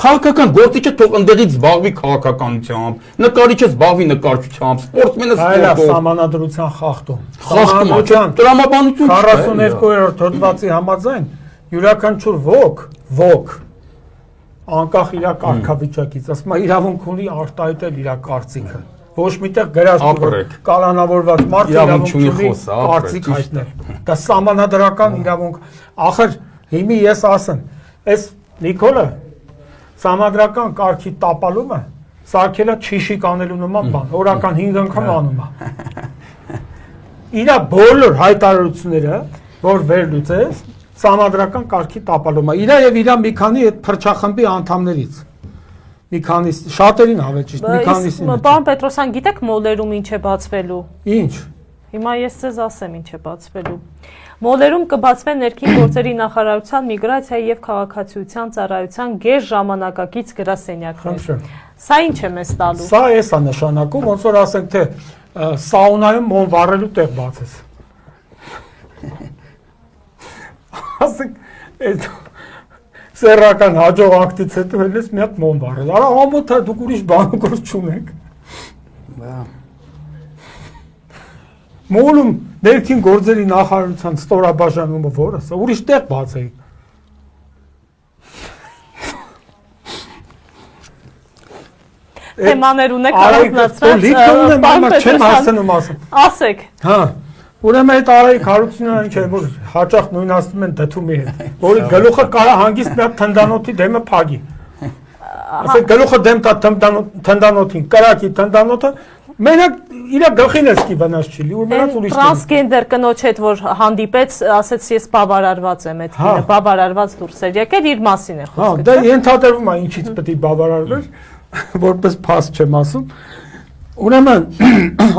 Քաղաքական գործիչը թող ընդդեղից զբաղվի քաղաքականությամբ, նկարիչը զբաղվի նկարչությամբ, սպորտմենը սպորտով։ Սահմանադրության խախտում։ Խախտում, տրամաբանություն 42-րդ հոդվածի համաձայն յուրաքանչյուր ոք անկախ իր կարգավիճակից, ասում է իրավունք ունի արտահայտել իր կարծիքը։ Ոչ միտեղ գրած կալանավորված մարդ իրավունք ունի կարծիք հայտնել։ Դա սահմանադրական իրավունք։ Ախր հիմի ես ասեմ, այս Նիկոլը սահմանադրական կարգի տապալումը սարքելա չիշիկ անելու նման բան, օրական 5 անգամ անում է։ Իրա բոլոր հայտարարությունները, որ վերլուծես, սահմանադրական կարգի տապալումը։ Իրա եւ իրա մի քանի այդ փրկչախմբի անդամներից։ Մի քանի շատերին ավեճիշտ, մի քանիսին։ Պարոն Պետրոսյան, գիտեք մոլերում ինչ է բացվելու։ Ինչ։ Հիմա ես ձեզ ասեմ ինչ է բացվելու։ Մոլերում կբացվեն ներքին գործերի նախարարության միգրացիայի եւ քաղաքացիության ծառայության գերժամանակակից գրասենյակներ։ Սա ինչ է մեզ տալու։ Սա էս է նշանակում, ոնց որ ասենք թե սաունայում մոն վառելու տեղ բացես։ Ասենք այդ սերական հաջողակցից հետո հենց մի հատ մոն վառել։ Արա ամոթա դուք ուրիշ բան գործ չունեք։ Մոլում ներքին գործերի նախարարության ստորաբաժանումը որը, սա ուրիշ տեղ բացեիք։ Թեմաներ ունեք առանձնացրած։ Չեմ հասնում ասեմ։ Ասեք։ Հա։ Ուրեմն այդ Արայիկ Հարությունյանը ինչ է, որ հաճախ նույնացնում են դդումի հետ, որի գլուխը կարա հանգիստ մի հատ թնդանոթի դեմը փագի։ Ասեք գլուխը դեմ տա թնդանոթին, կրակի թնդանոթը, մենակ իր գլխին էսկի վնաս չի լի, ու մնաց ուրիշ։ Տրանսգենդեր կնոջ հետ որ հանդիպեց, ասեց ես բավարարված եմ, այդ կինը բավարարված դուրս էր եկել, իր մասին է խոսքը։ Հա, դա ենթադրվում է ինչից պետք է բավարարվեր, որպես փաս չեմ ասում։ Ուրեմն,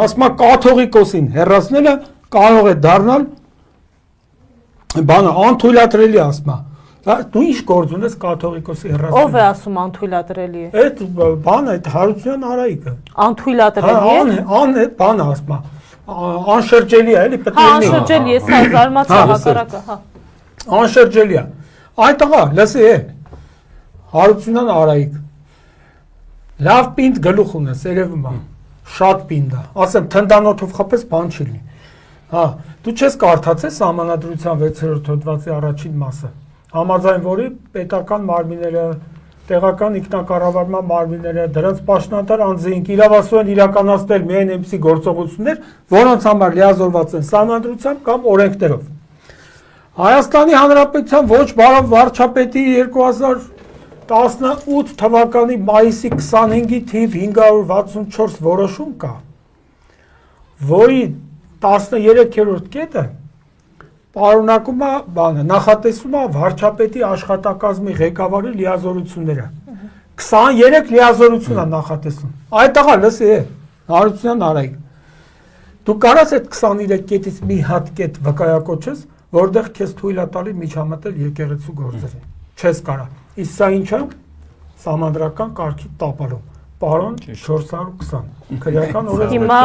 ասում է կաթողիկոսին հեռացնելը կարող է դառնալ բանը անթույլատրելի ասում է։ Դու ինչ գործ ունես կաթողիկոսի հեռացնելը։ Ով է ասում անթույլատրելի է։ Այդ բանը այդ Հարությունյան Արայիկը։ Անթույլատրելի է։ Այդ բանը ասում է։ Անշրջելի է, էլի պետք է լինի։ Անշրջելի է, սա զարմացա հակառակը, հա։ Անշրջելի է։ Այդ տղա, լսի է։ Հարությունյան Արայիկ։ Լավ պինդ գլուխ ունես, երևում է։ Շատ պինդ է։ Ասեմ, թնդանոթով խփես բան չի լինի։ Հա, դու չես կարդացել Սահմանադրության 6-րդ հոդվածի առաջին մասը, համաձայն որի պետական մարմինները, տեղական ինքնակառավարման մարմինները, դրանց պաշտոնատար անձինք իրավասու են իրականացնել միայն այնպիսի գործողություններ, որոնց համար լիազորված են Սահմանադրությամբ կամ օրենքներով։ Հայաստանի Հանրապետության ոչ բարով վարչապետի 2018 թվականի մայիսի 25-ի թիվ 564 որոշում կա, որի 13-րդ կետը պարունակում է բանը, նախատեսում է վարչապետի աշխատակազմի ղեկավարի լիազորությունները։ 23 լիազորություն է նախատեսում։ Այդ տղա լսի է, Հարությունյան Արայիկ։ Դու կարաս այդ 23 կետից մի հատ կետ վկայակոչես, որտեղ քեզ թույլ է տալի միջամտել եկեղեցու գործերին։ Չես կարա։ Իսկ սա ինչ է։ Սահմանադրական կարգի տապալում։ Պարոն 420 քրեական օրը հիմա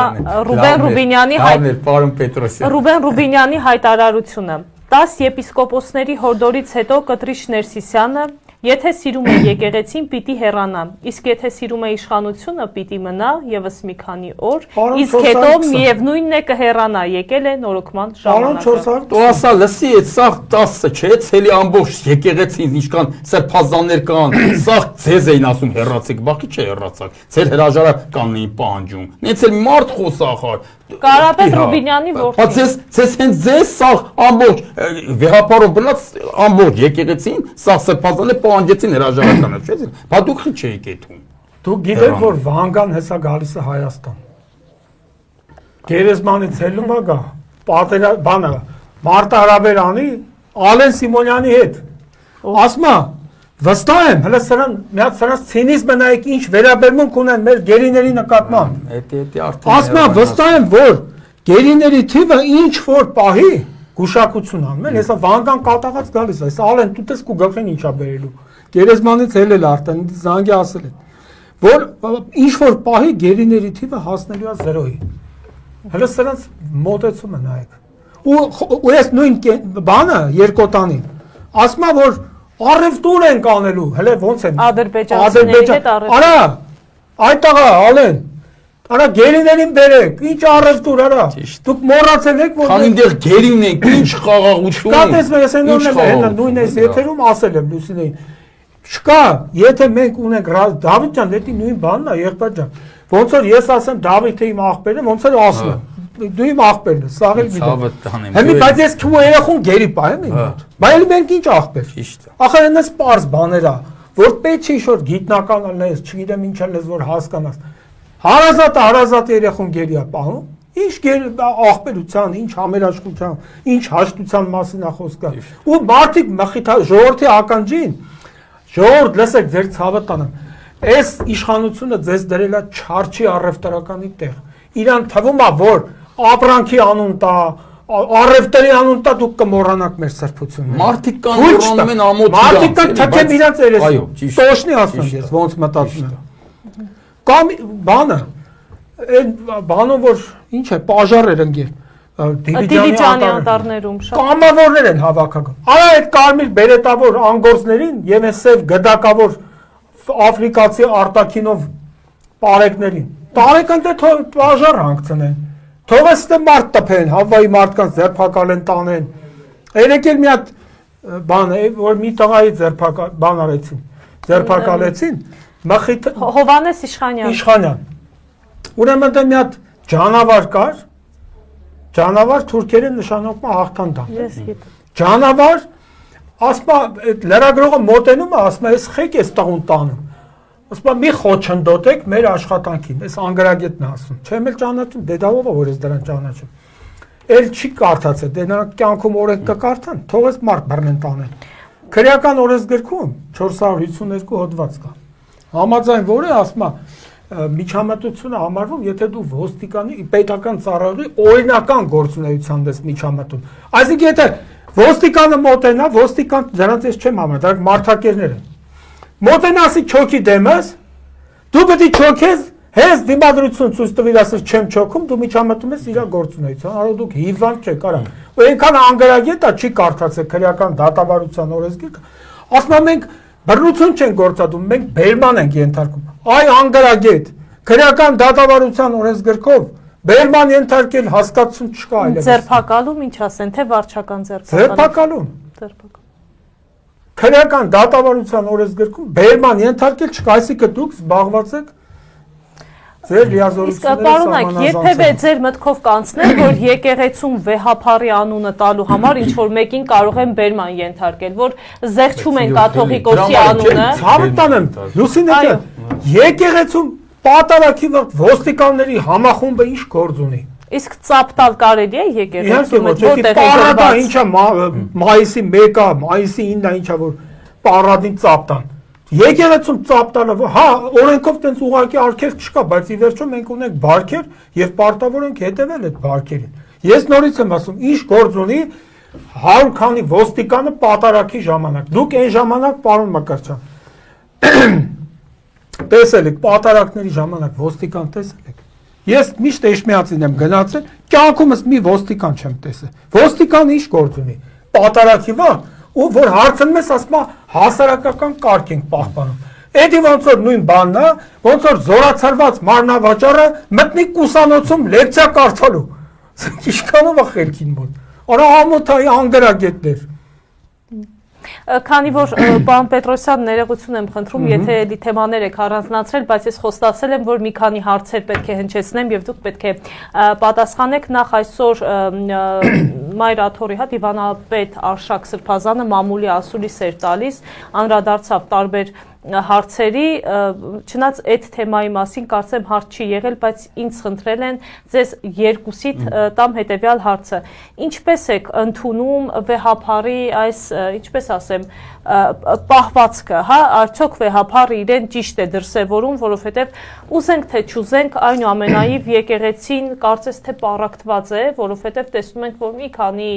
Ռուբեն Ռուբինյանի հայտարարությունը 10 եպիսկոպոսների հորդորից հետո Կտրիչ Ներսիսյանը եթե սիրում է եկեղեցին պիտի հեռանա իսկ եթե սիրում է իշխանությունը պիտի մնա եւս մի քանի օր իսկ հետո միևնույնն է կհեռանա եկել է նորոգման ժամանակը Դու ասա լսի այդ սա 10-ը չէ ցելի ամբողջ եկեղեցին ինչքան սրբազաններ կան սա ձեզ էին ասում հեռացեք բախի չէ հեռացակ ձեր հրաժարականն էին պահանջում նենց էլ մարդ խոսախար Կարապետ Ռուբինյանի որդի Ձեզ հենց ձեզ սա ամբողջ վեհապարով բնած ամբողջ եկեղեցին սա սրբազանը պահանջեցին հրաժարականը չէ՞ բա դուք չէիք այդում Դուք գիտեք որ Վանգան հեսա գալիս է Հայաստան Գերեզմանից ելնում է գա պատերա բանը Մարտա Հարաբերյանի Ալեն Սիմոնյանի հետ ասում է Վստահ եմ, հələ սրանց ցինիզմը նայեք ինչ վերաբերմունք ունեն մեր գերիների նկատմամբ։ Ասում եմ, վստահ եմ, որ գերիների թիվը ինչ որ պահի գուշակություն անում են, հեսա Վանգան կատաղած գալիս է, հեսա Ալեն դու տես քո գլխին ինչա բերելու։ Գերեզմանից ելել արդեն զանգի ասել են, որ ինչ որ պահի գերիների թիվը հասնելու է 0-ի։ Հələ սրանց մոտեցումը նայեք։ Ու ես նույն բանը երկոտանին ասում եմ, որ Առևտուր ենք անելու, հələ ոնց են։ Ադրբեջանցիների հետ առևտուր։ Արա, այդ տղա, Ալեն։ Արա գերիներին բերեք, ինչ առևտուր, արա։ Դուք մոռացել եք, որ քան ինտեղ գերին ենք, ինչ խաղաղություն։ Կատես ես այնօրն նույն այս եթերում ասել եմ Լուսինեին։ Չկա, եթե մենք ունենք Դավիթ ջան, դա նույն բանն է, եղբայր ջան։ Ոնց որ ես ասեմ Դավիթը իմ աղբերն է, ոնց որ ասում եմ։ Դու իմ աղբերն ես, սաղ էլ գիտեմ։ Հիմա բայց ես քո երախուն գերի պահեմ իմ մոտ։ Բայց մենք ինչ աղբեր։ Ճիշտ է։ Ախր այնպես པարզ բաներ է, որ պետք չի ինչ-որ գիտնական անես, չգիտեմ ինչ անես, որ հասկանաս։ Հարազատ երախուն գերի է պահում։ Ինչ աղբերության, ինչ համերաշխության, ինչ հաշտության մասին է խոսքը։ Ու մարդիկ ժողովրդի ականջին, ժողովուրդ լսեք ձեր ցավը տանեմ։ Այս իշխանությունը ձեզ դրել է չարչի առևտրականի տեղ։ Իրան թվում է, որ ապրանքի անուն տա, առևտրի անուն տա դուք կմոռանաք մեր սրբությունները։ Մարդիկ կան մոռանում են ամոթ իրան։ Մարդիկ կան թքեմ իրաց երես։ Այո, ճիշտ։ Տոշնի ասում ես, ոնց մտածում եմ։ Կամ բանը, այն բանը որ ինչ է, պաժար էր ընկել։ Դիլիջանի անտառներում շատ կամավորներ են հավաքական։ Արա այդ կարմիր բերետավոր անգորձներին եւ այս սև գդակավոր աֆրիկացի արտաքինով պարեկներին։ Տարեկան դե պաժար հանգցնեն։ Թողես դե մարդ տփեն, Հավայի մարդկանց ձերբակալեն տանեն։ Երեք էլ մի հատ բան է, որ մի տղայի բան արեցին, ձերբակալեցին, մխիթ Հովանես Իշխանյան։ Ուրեմն դա մի հատ ջանավար կար, ջանավար թուրքերեն նշանակում է հաղթանդամ։ Ես գիտեմ։ Ջանավար, ասում է լրագրողը մոտենում է, ասում է, «Ես խեք ես տաղուն տանում»։ Ասում է, «Մի խոչընդոտեք մեր աշխատանքին»։ Այս անգրագետն է ասում։ Չեմ էլ ճանաչում, դե դա ով է, որ ես դրան ճանաչում։ Էլ չի կարդացել, դե նրանք կյանքում օրենք կկարդան, թողես մարդ բռնեն տանեն։ Քրեական օրենսգրքում 452 հոդված կա։ Համաձայն որը ասում է միջամտությունը համարվում, եթե դու ոստիկանի պետական ծառայողի օրինական գործունեության դես միջամտում։ Այսինքն եթե ոստիկանը մոտենա, ոստիկան դրանց ես չեմ համարում, դրանք մարդակերներ են։ Մոտենասի չոքի դեմս, դու պետք է չոքես, հենց դիմադրություն ցույց տվիր, ասես չեմ չոքում, դու միջամտում ես իր գործունեության, արո դուք հիվանդ չեք, արա։ Ու այնքան անգրագետ է, չի կարդացել քրեական դատավարության օրենսգիրքը։ Ասում եմ մենք բռնություն չենք գործադրում, մենք բերման ենք ենթարկում։ Այ անգրագետ, քրեական դատավարության օրենսգրքով բերման ենթարկել հասկացություն չկա այլևս։ Ձերբակալում ինչ ասեն, թե վարչական ձերբակալում։ Քրեական դատավարության օրենսգրքում բերման ենթարկել չկա, այսինքն դուք զբաղված եք ձեր լիազորությունների սահմանազանցմամբ։ Երբևէ ձեր մտքով կանցնել, որ եկեղեցում վեհափարի անունը տալու համար ինչ որ մեկին կարող են բերման ենթարկել, որ զեղչում են կաթողիկոսի անունը։ Ցավը տանեմ, Լուսինե ջան, եկեղեցում պատարակի վաղ ոստիկանների համախումբը ինչ գործ ունի։ Իսկ ծապտալ կարելի է եկեղեցում որտեղ պարադա ինչա մայիսի 1-ը, մայիսի 9-ը ինչա որ պարադին ծապտան։ Եկեղեցում ծապտալը, հա, օրենքով տենց ուղղակի արգելք չկա, բայց ի վերջո մենք ունենք բարքեր եւ պարտավոր ենք հետեւել այդ բարքերին։ Ես նորից եմ ասում, ինչ գործ ունի 100 քանի ոստիկանը պատարակի ժամանակ։ Դուք այն ժամանակ, պարոն Մակարչյան, տեսել եք պատարակների ժամանակ ոստիկան տեսել եք։ Ես միշտ Էշմիածին եմ գնացել, կյանքումս մի ոստիկան չեմ տեսել։ Ոստիկանը ինչ գործ ունի։ Պատարակի վա, ու որ հարցնում ես, ասում է հասարակական կարգ ենք պահպանում։ Էդի ոնց որ նույն բանն է, ոնց որ զորացրված մարմնավաճառը մտնի կուսանոցում լեկցիա կարդալու։ Ինչքանով է խելքին մոտ։ Արա ամոթայի անգրագետներ։ Քանի որ պարոն Պետրոսյան ներողություն եմ խնդրում, եթե էլի թեմաներ եք առանձնացրել, բայց ես խոստացել եմ, որ մի քանի հարցեր պետք է հնչեցնեմ եւ դուք պետք է պատասխանեք։ Նախ այսօր Մայր աթոռի դիվանապետ Արշակ Սրբազանը մամուլի ասուլիս էր տալիս, անդրադարձավ տարբեր հարցերի, չնայած այդ թեմայի մասին կարծեմ հարց չի եղել, բայց ինձ խնդրել են ձեզ երկուսիդ տամ հետևյալ հարցը. ինչպես եք ընդունում վեհափարի այս, ինչպես ասեմ, պահվածքը, հա, արդյոք վեհափարը իրեն ճիշտ է դրսևորում, որովհետև ուզենք թե չուզենք, այնուամենայնիվ եկեղեցին կարծես թե պառակտված է, որովհետև տեսնում ենք, որ մի քանի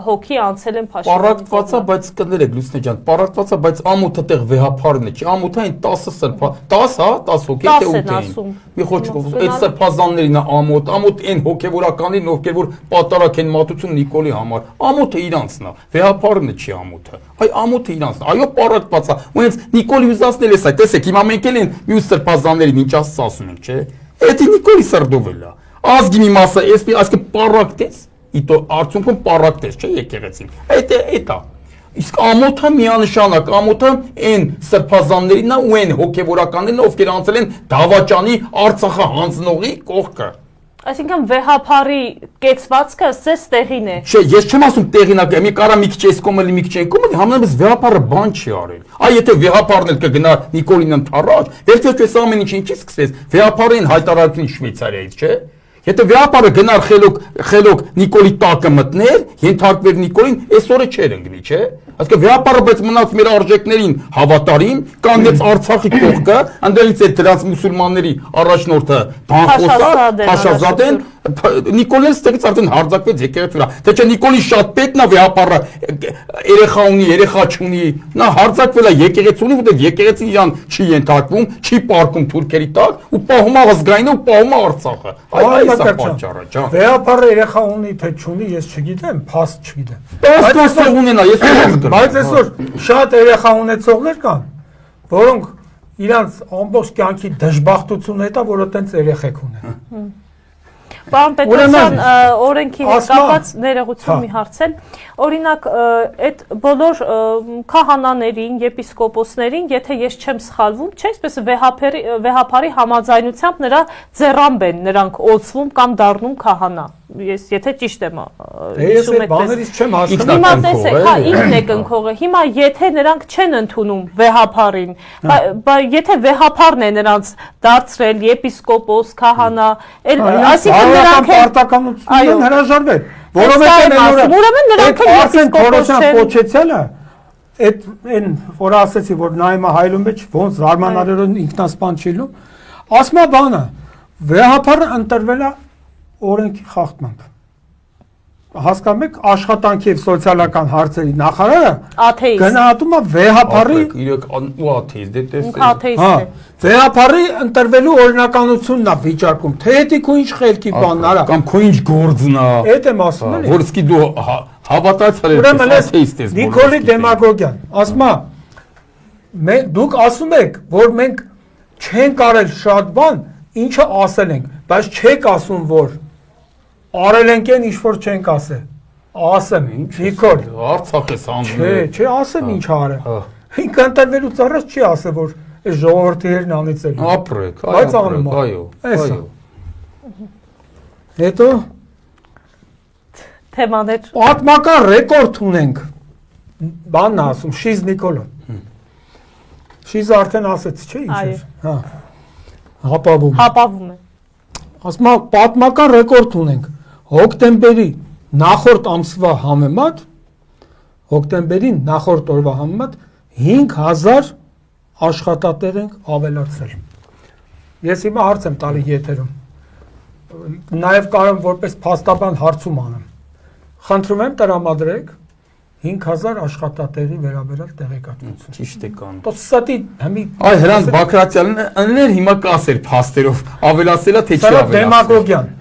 հոգի անցել են փաշինյանի։ Պառակտված է, բայց կներեք Լուսինե ջան, պառակտված է, բայց ամոթը տեղ վեհափարն է, չի ամոթային 10 սրբա 10 հա 10 հոգի թե 8 մի խոչկով այդ սրբազաններինը ամոթ այն հոգևորականներին ովքեր որ պատարակ են մատուցում Նիկոլի համար ամոթը իրանցն է վեհապարը չի ամոթը այ ամոթը իրանցն այո պարակված է ու հենց Նիկոլի ուզածնել է սա տեսեք հիմա մենք էլ են մյուս սրբազաններին ինչ ասում ենք չէ դա Նիկոլի սրդով է ազգի մի մասը այսպես պարակտես իտո արդյունքում պարակտես չէ եկեղեցին դա իսկ ամոթը միանշանակ ամոթը այն սրբազաններինն ու այն հոգևորականներն ովքեր անցել են դավաճանի Արցախը հանձնողի կողքը Այսինքն վեհապարի կեցվածքը սես տեղին է Չէ ես չեմ ասում տեղին է մի կարա մի քիչ էս կոմը մի քիչ այն կոմը համենայնպես վեհապարը բան չի արել այ եթե վեհապարն էլ կգնա Նիկոլին ընթառաջ վերջերս այս ամեն ինչի սկսես վեհապարին հայտարարություն Շվեյցարիայից չէ Եթե վեհապարը գնար խելոք Նիկոլի տակը մտներ, ենթարկվեր Նիկոլին, այսօրը չէր ընկնի, չէ։ Այսինքն վեհապարը բայց մնաց մեր արժեքներին հավատարիմ, կանգնեց Արցախի կողքը, այնտեղից է դրանց մուսուլմանների առաջնորդը Փաշազադեն, Նիկոլին ստեղից արդեն հարձակվեց եկեղեցու վրա։ Թե չէ Նիկոլի շատ պետն է վեհապարը երեխա ունի, երեխա չունի, նա հարձակվել է եկեղեցունի, որտեղ եկեղեցին իրան չի ենթարկվում, չի պարկում թուրքերի տակ ու պահում է ազգայինը ու պահում է Արցախը։ Այս է պատճառը, ջան։ Վեհապարը երեխա ունի թե չունի, ես չգիտեմ, փաստ չգիտեմ։ Բայց այսօր ունենա, ես չգիտեմ։ Բայց այսօր շատ երեխա ունեցողներ կան, որոնք իրանց ամբողջ կյանքի դժբախտությունը հետա, որ այտենց երեխեք ունեն։ Պարոն Պետրոսյան, օրենքի հետ կապված ներողություն մի հարցել, օրինակ այդ բոլոր քահանաներին, եպիսկոպոսներին, եթե ես չեմ սխալվում, չէ, այսպես վեհապարի համաձայնությամբ նրա ձեռամբ են նրանք օծվում կամ դառնում քահանա։ Ես եթե ճիշտ եմ հիշում եք բաներից չեմ հասկանում հիմա տեսեք հա ինքն է կնքողը հիմա եթե նրանք չեն ընդունում վեհապարին եթե վեհապարն է նրանց դարձրել եպիսկոպոս քահանա այսինքն նրանք պարտականությունն հրաժարվել որովհետեւ ուրեմն նրանք եպիսկոպոս կոչեցելը այդ այն որ ասեցի որ նայմա հայլում մեջ ոնց զարմանալերով ինքնասպան չի լինում ասма բանը վեհապարը ընտրվել է օրենքի խախտմամբ հասկանում եք աշխատանքի եւ սոցիալական հարցերի նախարարը գնահատում է վեհապարի իրոք ու աթեիստ է վեհապարի ընտրվելու օրինականությունն է վիճակում թե էդի քո ինչ խելքի բանն արա կամ քո ինչ գործն է այդ եմ ասում էլի որ սկի դու հավատացել ես աթեիստ ես Նիկոլի դեմագոգիան ասма դուք ասում եք որ մենք չենք արել շատ բան ինչը ասել ենք բայց չեք ասում որ արել ենք այն ինչ որ չենք ասել ասեմ Նիկոլ Արցախ ես անում չէ ասեմ ինչ արել ինքը ընտրվելուց առաջ չի ասել որ այս ժողովրդի երն անիծել ապրեք բայց անում այո հետո թեմաներ պատմական ռեկորդ ունենք բանն ասում Շիզ Նիկոլը Շիզը արդեն ասեց չէ ինչ հա հապավում է ասма պատմական ռեկորդ ունենք հոկտեմբերի նախորդ ամսվա համեմատ հոկտեմբերի նախորդ օրվա համեմատ 5000 աշխատատեր ենք ավելացրել ես հիմա հարց եմ տալի եթերում նաև կարող որպես փաստաբան հարցում անեմ խնդրում եմ տրամադրեք 5000 աշխատատերի վերաբերյալ տեղեկատվություն ճիշտ եք անում то ստի հիմի այ Հրանտ Բակրատյանն ըններ հիմա կասեր փաստերով ավելացելա թե չի ավելացել դեմագոգիան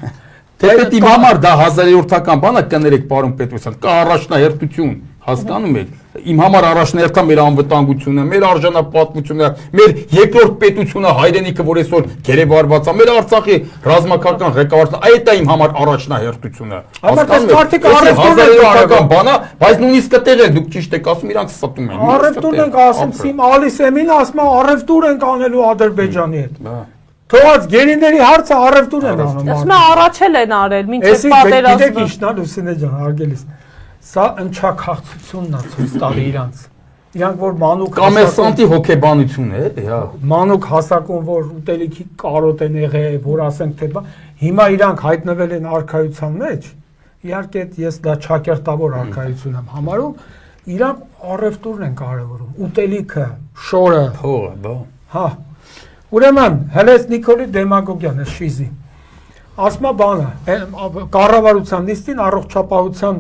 Թեպետ իմ համար դա 1000-ական բան է կներեք պարոն Պետրոսյան կա առաջնահերթություն հասկանում եք իմ համար առաջնահերթա մեր անվտանգությունը մեր արժանապատվությունը մեր երկրորդ պետությունը հայրենիքը որ այսօր գերեվարված է մեր Արցախի ռազմական ղեկավարությունը այդ է իմ համար առաջնահերթությունը հասկանում բան է բայց նույնիսկ այդտեղ էլ դուք ճիշտ եք ասում իրանք ստում են առևտուրն ենք ասում Սիմ Ալիսեմին ասում առևտուր ենք անելու Ադրբեջանի հետ Թողած գերիների հարցը առևտուր են անում ասում է առաջել են արել մինչև պատերազմը գիտեք ինչն է Լուսինե ջան հարգելիս սա ընչաքաղցությունն է ցույց տալի իրանց իրանք որ մանուկ կոմերսանտի հոգեբանություն է էլի հա մանուկ հասակում որ ուտելիքի կարոտ են եղել որ ասենք թե հիմա իրանք հայտնվել են արխայության մեջ իհարկե ես դա ճակերտավոր արխայություն եմ համարում իրանք առևտուրն են կարևորում ուտելիքը շորը փողը հա Ուրեմն հենց Նիկոլի դեմագոգիան է շիզի ասма բանը կառավարության նիստին առողջապահության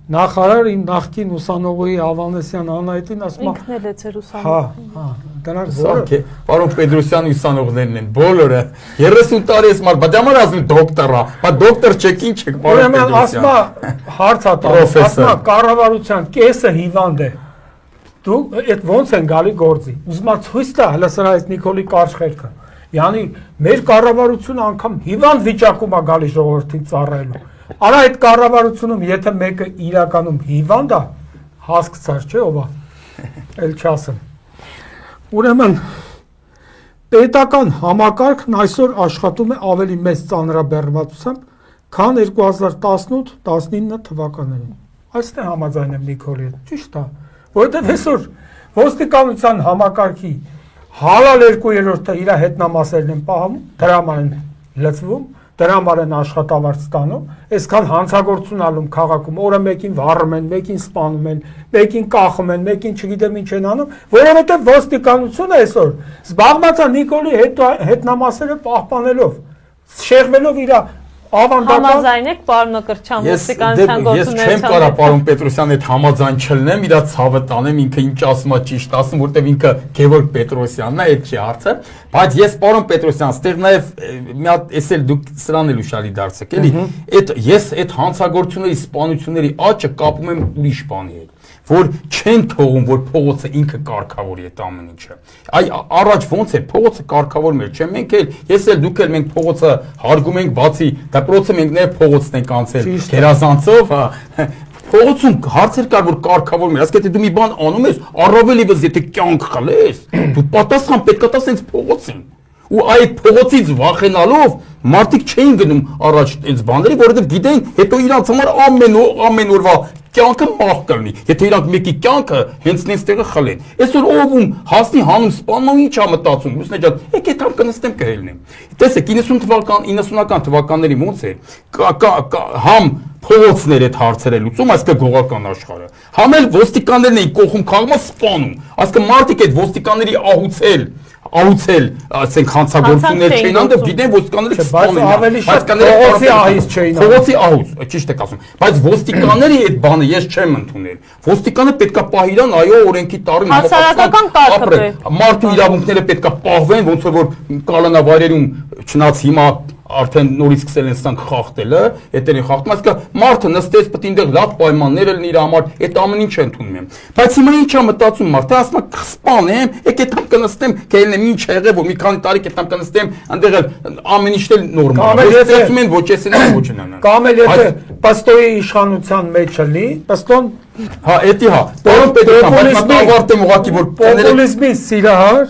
նախարար իմ նախկին ուսանողի Ավանեսյան Անահիտին ասում Ինքն էլ է ձեր հա, ուսանողը։ դրանք Սարքե, պարոն Պետրոսյանի ուսանողներն են, բոլորը 30 տարի ես մար, բայց համար ասում դոկտորա, բայց դոկտոր չեք, ինչ եք, պարոն Ուրեմն ասում հարց ատա, ասում կառավարության կեսը հիվանդ է։ Դու այդ ոնց են գալի գործի։ Ուզում եմ ցույց տա հələ սրա այս Նիկոլի կարճ խելքը։ Յանի մեր կառավարությունը անգամ հիվանդ վիճակում է գալի ժողովրդին ծառայելու։ Արա այդ կառավարությունում եթե մեկը իրականում հիվանդ է, հասկացար չէ ով է։ Էլ չասեմ։ Ուրեմն պետական համակարգն այսօր աշխատում է ավելի մեծ ծանրաբեռնվածությամբ, քան 2018-19 թվականներին։ Այստեղ համաձայն եմ Նիկոլի հետ, ճիշտ է, որովհետև այսօր ոստիկանության համակարգի հալալ 2/3-ը իր հետնամասերն են պահում, դրամար են լծվում, դրամար են աշխատավարձ ստանում, այսքան հանցագործություն ալում քաղաքում, օրը մեկին վառում են, մեկին սպանում են, մեկին կախում են, մեկին չգիտեմ ինչ են անում, որովհետև ոստիկանությունը այսօր զբաղված է Նիկոլի հետնամասերը պահպանելով, շեղվելով իր ավանդական Համաձայն եք, պարոն Մկրտչյան, ոստիկանության Ես չեմ կարա պարոն Պետրոսյանի հետ համաձայն չլնեմ, իր ցավը տանեմ, ինքը ինչ ասում է ճիշտ ասում, որտեվ ինքը Գևորգ Պետրոսյանն է, այդ չի հարցը, բայց ես պարոն Պետրոսյան, ստեղ նաև մի հատ էսել դուք սրան էլ ուշալի դարձեք, էլի, ես այդ հանցագործությունների, սպանությունների աճը կապում եմ ուրիշ բանի հետ, որ չեն թողում, որ փողոցը ինքը կարգավորի այդ ամեն ինչը։ Այ առաջ ոնց էր փողոցը կարգավորում էր, չէ՞, մենք էլ, ես էլ դուք էլ մենք փողոցը հարգում ենք, բացի դպրոցը մենք նաև փողոցն ենք անցել գերազանցով, հա։ Փողոցում հարցեր կար, որ կարգավորում էր, ասես եթե դու մի բան անում ես, առավել եւս եթե կյանք խլես, դու պատասխան պետք է տաս հենց փողոցին։ Ու այդ փողոցից վախենալով մարդիկ չէին գնում առաջ այս բաների, որովհետև գիտեն, հետո իրանց համար ամեն օրվա կյանքը մահ կլինի, եթե իրանք մեկի կյանքը հենց նենց տեղը խլեն։ Այսօր ով հասնի հանում սպանում ինչ է մտածում, լուսնե ջան, եկեք համ կնստեմ կհելնեմ։ Տեսեք 90-ական թվականների ոնց էր, համ փողոցներ այդ հարցերը լուծում, այսինքն գողական աշխարհը։ Համ էլ ոստիկաններն էին կողում քաղաքը սպանում, այսինքն մարդիկ այդ ոստիկանների ահուցել, ասենք հանցագործություններ չէին անում, գիտեն ոստիկանները սպանում են, ավելի շատ փողոցի ահից չէին անում։ Փողոցի ահուց, ճիշտ եք ասում, բայց ոստիկանների այդ բանը ես չեմ ընդունել։ Ոստիկանը պետքա պահի իրան, այո, օրենքի տառին Հասարակական կարգը է։ Մարդու իրավունքները պետքա պահվեն, ոնց որ կալանավայրերում չնայած հիմա արդեն նորից սկսել են սրանք խախտելը, հետերին խախտում, այսինքն մարդը նստեց պետք ինձ լավ պայմաններ լինի իր համար, այդ ամեն ինչ ընդունում եմ։ Բայց հիմա ինչ է մտածում մարդը, ասում է կսպանեմ, եկեք համ կնստեմ, կելնեմ ինչ ա եղել, որ մի քանի տարի կետամ կնստեմ, այնտեղ ամեն ինչ էլ նորմալ է։ Ոչ ասում են ոչ էսեն, ոչ են։ Կամ էլ եթե Պաստոյի իշխանության մեջ լինի, Պաստոն հա, էդի հա, պարոն Պետրոսյան, բայց մտա ավարտեմ ուղղակի որ պոպուլիզմի սիրահար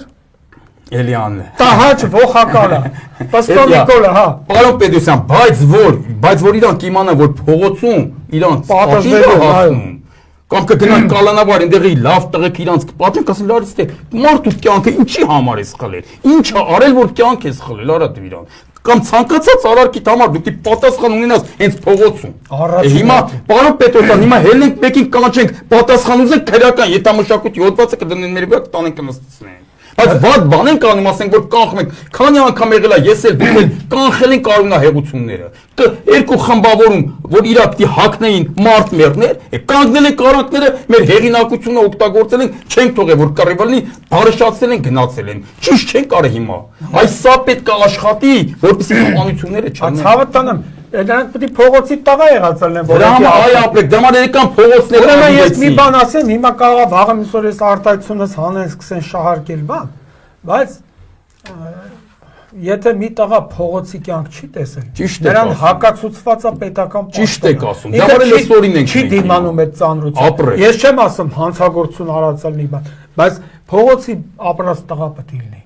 Էլիանն է։ տահաճ ողակալը Պաստոն Նիկոլը, հա։ Պարոն Պետրոսյան, բայց որ իրանք իմանան, որ փողոցում իրանք պատժվելու հասնում կամ կգնան կալանավար այնտեղի լավ տղեկ իրանք կպատեն, կասեն լարից թե մարդու կյանքը ինչի համար ես խլել։ Ինչ է արել, որ կյանք ես խլել, արա դու իրան։ Կամ ցանկացած արարքիդ համար դու պիտի պատասխան ունենաս հենց փողոցում։ Հիմա պարոն Պետրոսյան, հիմա հելնենք մեկին կանչենք, պատասխան ուզենք քրեական յետամշակույթի հոդվածը կդնեն մեր վրա, կտանեն կնստեցնեն։ Բայց ված բան են կանում, ասենք որ կանխում ենք, քանի անգամ եղել է, ես էլ դուք էլ կանխել են կառունահեղությունները։ Երկու խմբավորում, որ իրա պիտի հակնեին մարդ-մերներ, կանգնել են կարանքները, մեր հեղինակությունը օգտագործել են, չենք թողել որ կռիվը լինի, բարշացել են, գնացել են։ Ճիշտ չեն կարել հիմա։ Այս սա պետք է աշխատի, որպեսզի սպանությունները չանեն։ Ցավը տանեմ, դրանք պետք է փողոցի տղա եղած լինեն, որ այ ապրեք, դրամատիկական փողոցները։ Ուրեմն ես մի բան ասեմ, հիմա կարող վաղը միսօր ես արտահայտությունս հանեն, սկսեն շահարկել բան, բայց եթե մի տղա փողոցի կյանք չի տեսել, նրան հակացուցված է պետական պաշտոնը։ Ճիշտ եք ասում, դա որ լսորին ենք։ Չի դիմանում այդ ծանրությունը։ Ես չեմ ասում հանցագործություն արածել մի բան, բայց փողոցի ապրած տղա պետք է լինի։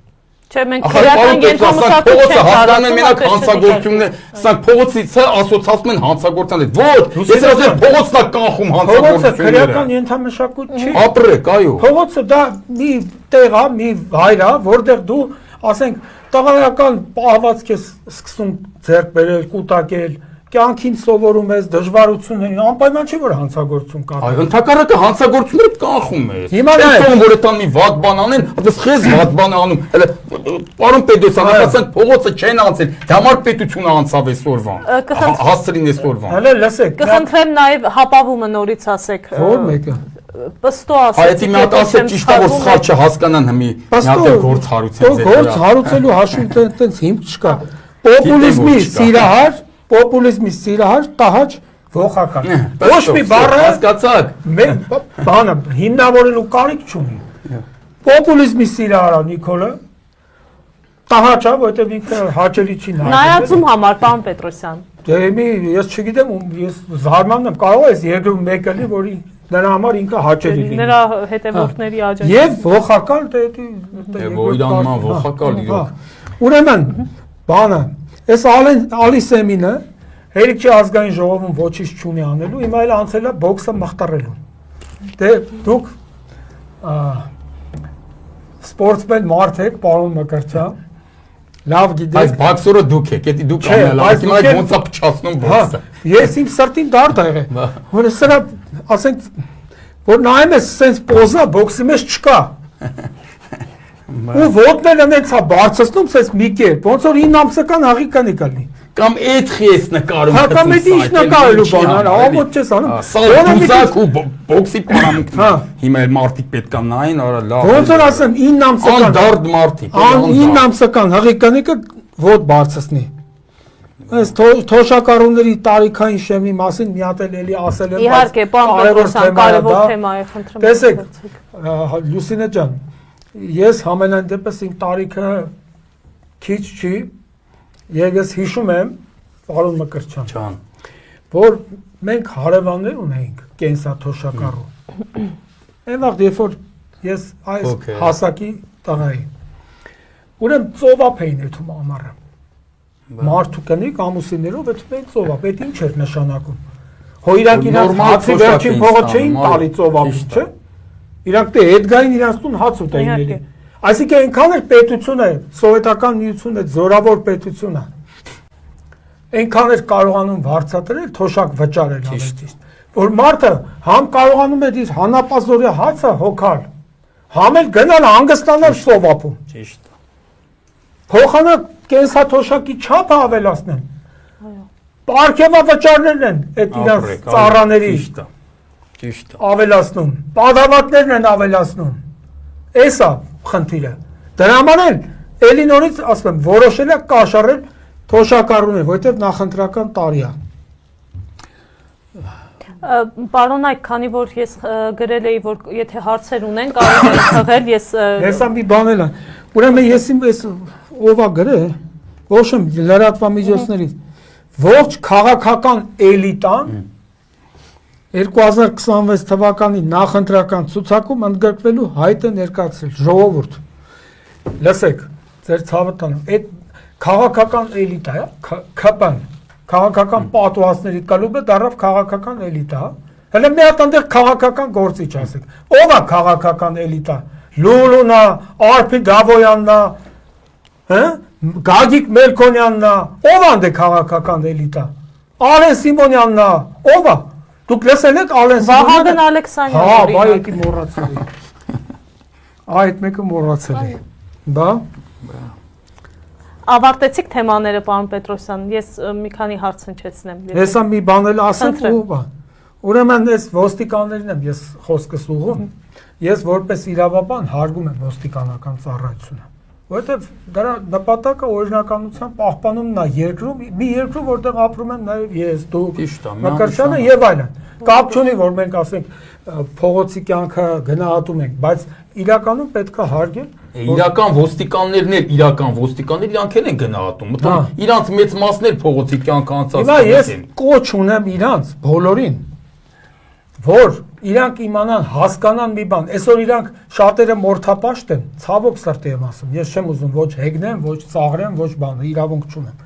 Չէ, մենք քրեական ենթամշակույթ չենք հասկանում են մենակ հանցագործությունն է, սրանք փողոցից է ասոցացում են հանցագործանից։ Ոչ, ես ասեմ փողոցն է կանխում հանցագործությունները։ Փողոցը քրեական ենթամշակույթ չի։ Ապրեք, այո։ Փողոցը դա մի տեղ է, մի վայր է, որտեղ դու, ասենք, տղայական պահվածք ես սկսում ձեռք բերել, կուտակել, կյանքին սովորում ես, դժվարություններին, անպայման չի որ հանցագործություն կա։ Այո, ընդհակառակը հանցագործությունները կանխում է։ Հիմա Այսօր որ այդան մի վատ բան անեն, այդպես խես վատ բան անում։ Հələ պարոն Պետրոսյան, ասենք փողոցը չեն անցել, դամար պետությունը անցավ այսօրվան։ Հասցրին այսօրվան։ Հələ լսեք։ Կխնդրեմ նաև հապավումը նորից ասեք։ Որ մեկը։ Պստո ասեք։ Հայեցի մի հատ ասեք ճիշտ է որ սխալ չհասկանան հիմի մի հատ գործ հարուցեն ձեր։ Գործ հարուցելու հաշիվ տենց հիմք չկա։ Պոպուլիզմի սիրահար, տահաճ, ողական։ Ոչ մի բառը հասկացաք։ բանը հիմնավորելու կարիք չունի։ Պոպուլիզմի սիրահարա Նիկոլը տահաճա, որտեղ ինքը հաճելի չի նայել։ Նայածում համար, պարոն Պետրոսյան։ Դե ես չգիտեմ, ես զարմանում եմ, կարող է երկրում մեկը լինի, որի նրա համար ինքը հաճելի լինի։ Նրա հետևորդների աջակցությամբ։ Եվ ողական Ոյրանման ողակալ իրոք։ Ուրեմն, բանը, այս Ալիսեմինը հերիքի ազգային ժողովում ոչինչ չունի անելու, հիմա էլ անցել է բոքսը մխտարելու։ Դե դուք սպորտսմեն մարդ եք, պարոն Մկրտչյան, լավ գիտեք։ Այս բոքսորը դուք եք, դա դուք ամենալավ, հիմա այդ ոնց է փչացնում բոքսը։ Ես իմ սրտին դարդ եղել։ Որ սրա, ասենք, որ նայում ես, սենց պոզա բոքսի մեջ չկա։ Ու ոտները նենց է բարձրացնում, սենց մի կերպ, ոնց որ 9 ամսական աղիքանի կլինի։ Կամ այդ խես նկարում Հա, կամ էդի ինչ նկարելու բան, ամոթ չես անում։ Սա դուսակ ու բոքսի պարամունքն է։ Հիմա էլ մարդիկ պետք է նային, արա լավ։ Ոնց որ ասեմ 9 ամսական անդարդ մարդիկ, 9 ամսական հաղիկանիկը ոտ բարձրացնի։ Այս թոշակառուների տարիքային շեմի մասին մի հատ էլի ասել եմ, Իհարկե, պարոն Պետրոսյան, կարևոր թեմա է, խնդրում եմ։ Տեսեք, Լուսինե ջան, ես համենայն դեպս իմ տարիքը քիչ չի, եւ ես հիշում եմ, պարոն Մկրտչյան, որ մենք հարևաններ ունեինք կենսաթոշակառու։ Այն վաղ երբ որ ես այս հասակի տղա էի։ Ուրեմն ծովափ էին եթում ամառը։ Մարդու կնիկ ամուսիններով եթում էին ծովափ, այդ ինչ էր նշանակում։ Հո իրանք իրանք հացի վերջին փողը չէին տալի ծովափ, չէ՞։ Իրանք դե հետ գային իրանք տուն հաց ուտեին էլի։ Այսինքն այնքան էր պետությունը, սովետական միությունը, զորավոր պետությունը։ Այնքան էր կարողանում վարձատրել, թոշակ վճարել ավելի։ Որ մարդը համ կարողանում էր իր հանապազորի հացը հոգալ, համ էլ գնալ հանգստանալ սովափում։ Ճիշտ։ Փոխանակ կենսաթոշակի չափը ավելացնեն։ Պարգևա վճարներն են այդ իրենց ծառաների Ճիշտ։ ավելացնում, պատավատներն են ավելացնում։ Էսա խնդիրը։ Դրա համար էլ էլի նորից ասում եմ, որոշել է կաշառել թոշակառուներ, որովհետև նախընտրական տարի է։ Պարոն Այկ, քանի որ ես գրել էի, որ եթե հարցեր ունեն, կարող են թղել, Հեսա մի բան էլ է։ Ուրեմն ես իմ այս ով է գրել, ոչ եմ լրատվամիջոցներից, ողջ քաղաքական էլիտան 2026 թվականի նախընտրական ցուցակում ընդգրկվելու հայտ է ներկայացրել ժողովուրդ։ Լսեք, ձեր ցավը տանում, այդ քաղաքական էլիտա է, ԿՊ-ն, քաղաքական պատուհասների կլուբը դառավ քաղաքական էլիտա։ Հələ մի հատ այնտեղ քաղաքական գործիչ ասեք։ Ո՞վ է քաղաքական էլիտա։ Լուլունն է, Արփի Գավոյանն է, հա? Գագիկ Մելքոնյանն է, ո՞վ է այնտեղ քաղաքական էլիտա։ Արեն Սիմոնյանն է, ո՞վ է։ Դուք լսել եք Արեն Սիմոնյանը։ Վահագն Ալեքսանյանը։ Հա, բայ էդի մոռացել եմ։ Այդ մեկը մոռացել եմ։ Բա։ Ավարտեցիք թեմաները, պարոն Պետրոսյան, ես մի քանի հարց հնչեցնեմ։ Հեսա մի բան էլ ասեմ ու բա։ Ուրեմն այս ոստիկաններին եմ ես խոսքս ուղղում։ Ես որպես իրավաբան հարգում եմ ոստիկանական ծառայությունը։ Որովհետև դրա նպատակը օրինականության պահպանումն է երկրում, մի երկրում, որտեղ ապրում են նաև ես, դուք, Մկրտչյանը եւ այլն։ Կապ չունի, որ մենք ասենք փողոցի կյանքը գնահատում ենք, բայց իրականում պետք է հարգել Իրական ոստիկաններն էլ իրական ոստիկաններ իրանք են գնահատում։ Մտնում իրանց մեծ մասն էլ փողոցի կյանքը անցած։ Հիմա ես կոչ ունեմ իրանց բոլորին, որ իրանք իմանան, հասկանան մի բան։ Այսօր իրանք շատերը մորթապաշտ են, ցավոք սրտի եմ ասում։ Ես չեմ ուզում ոչ հեգնեմ, ոչ ծաղրեմ, ոչ բան, իրավունք չունեմ։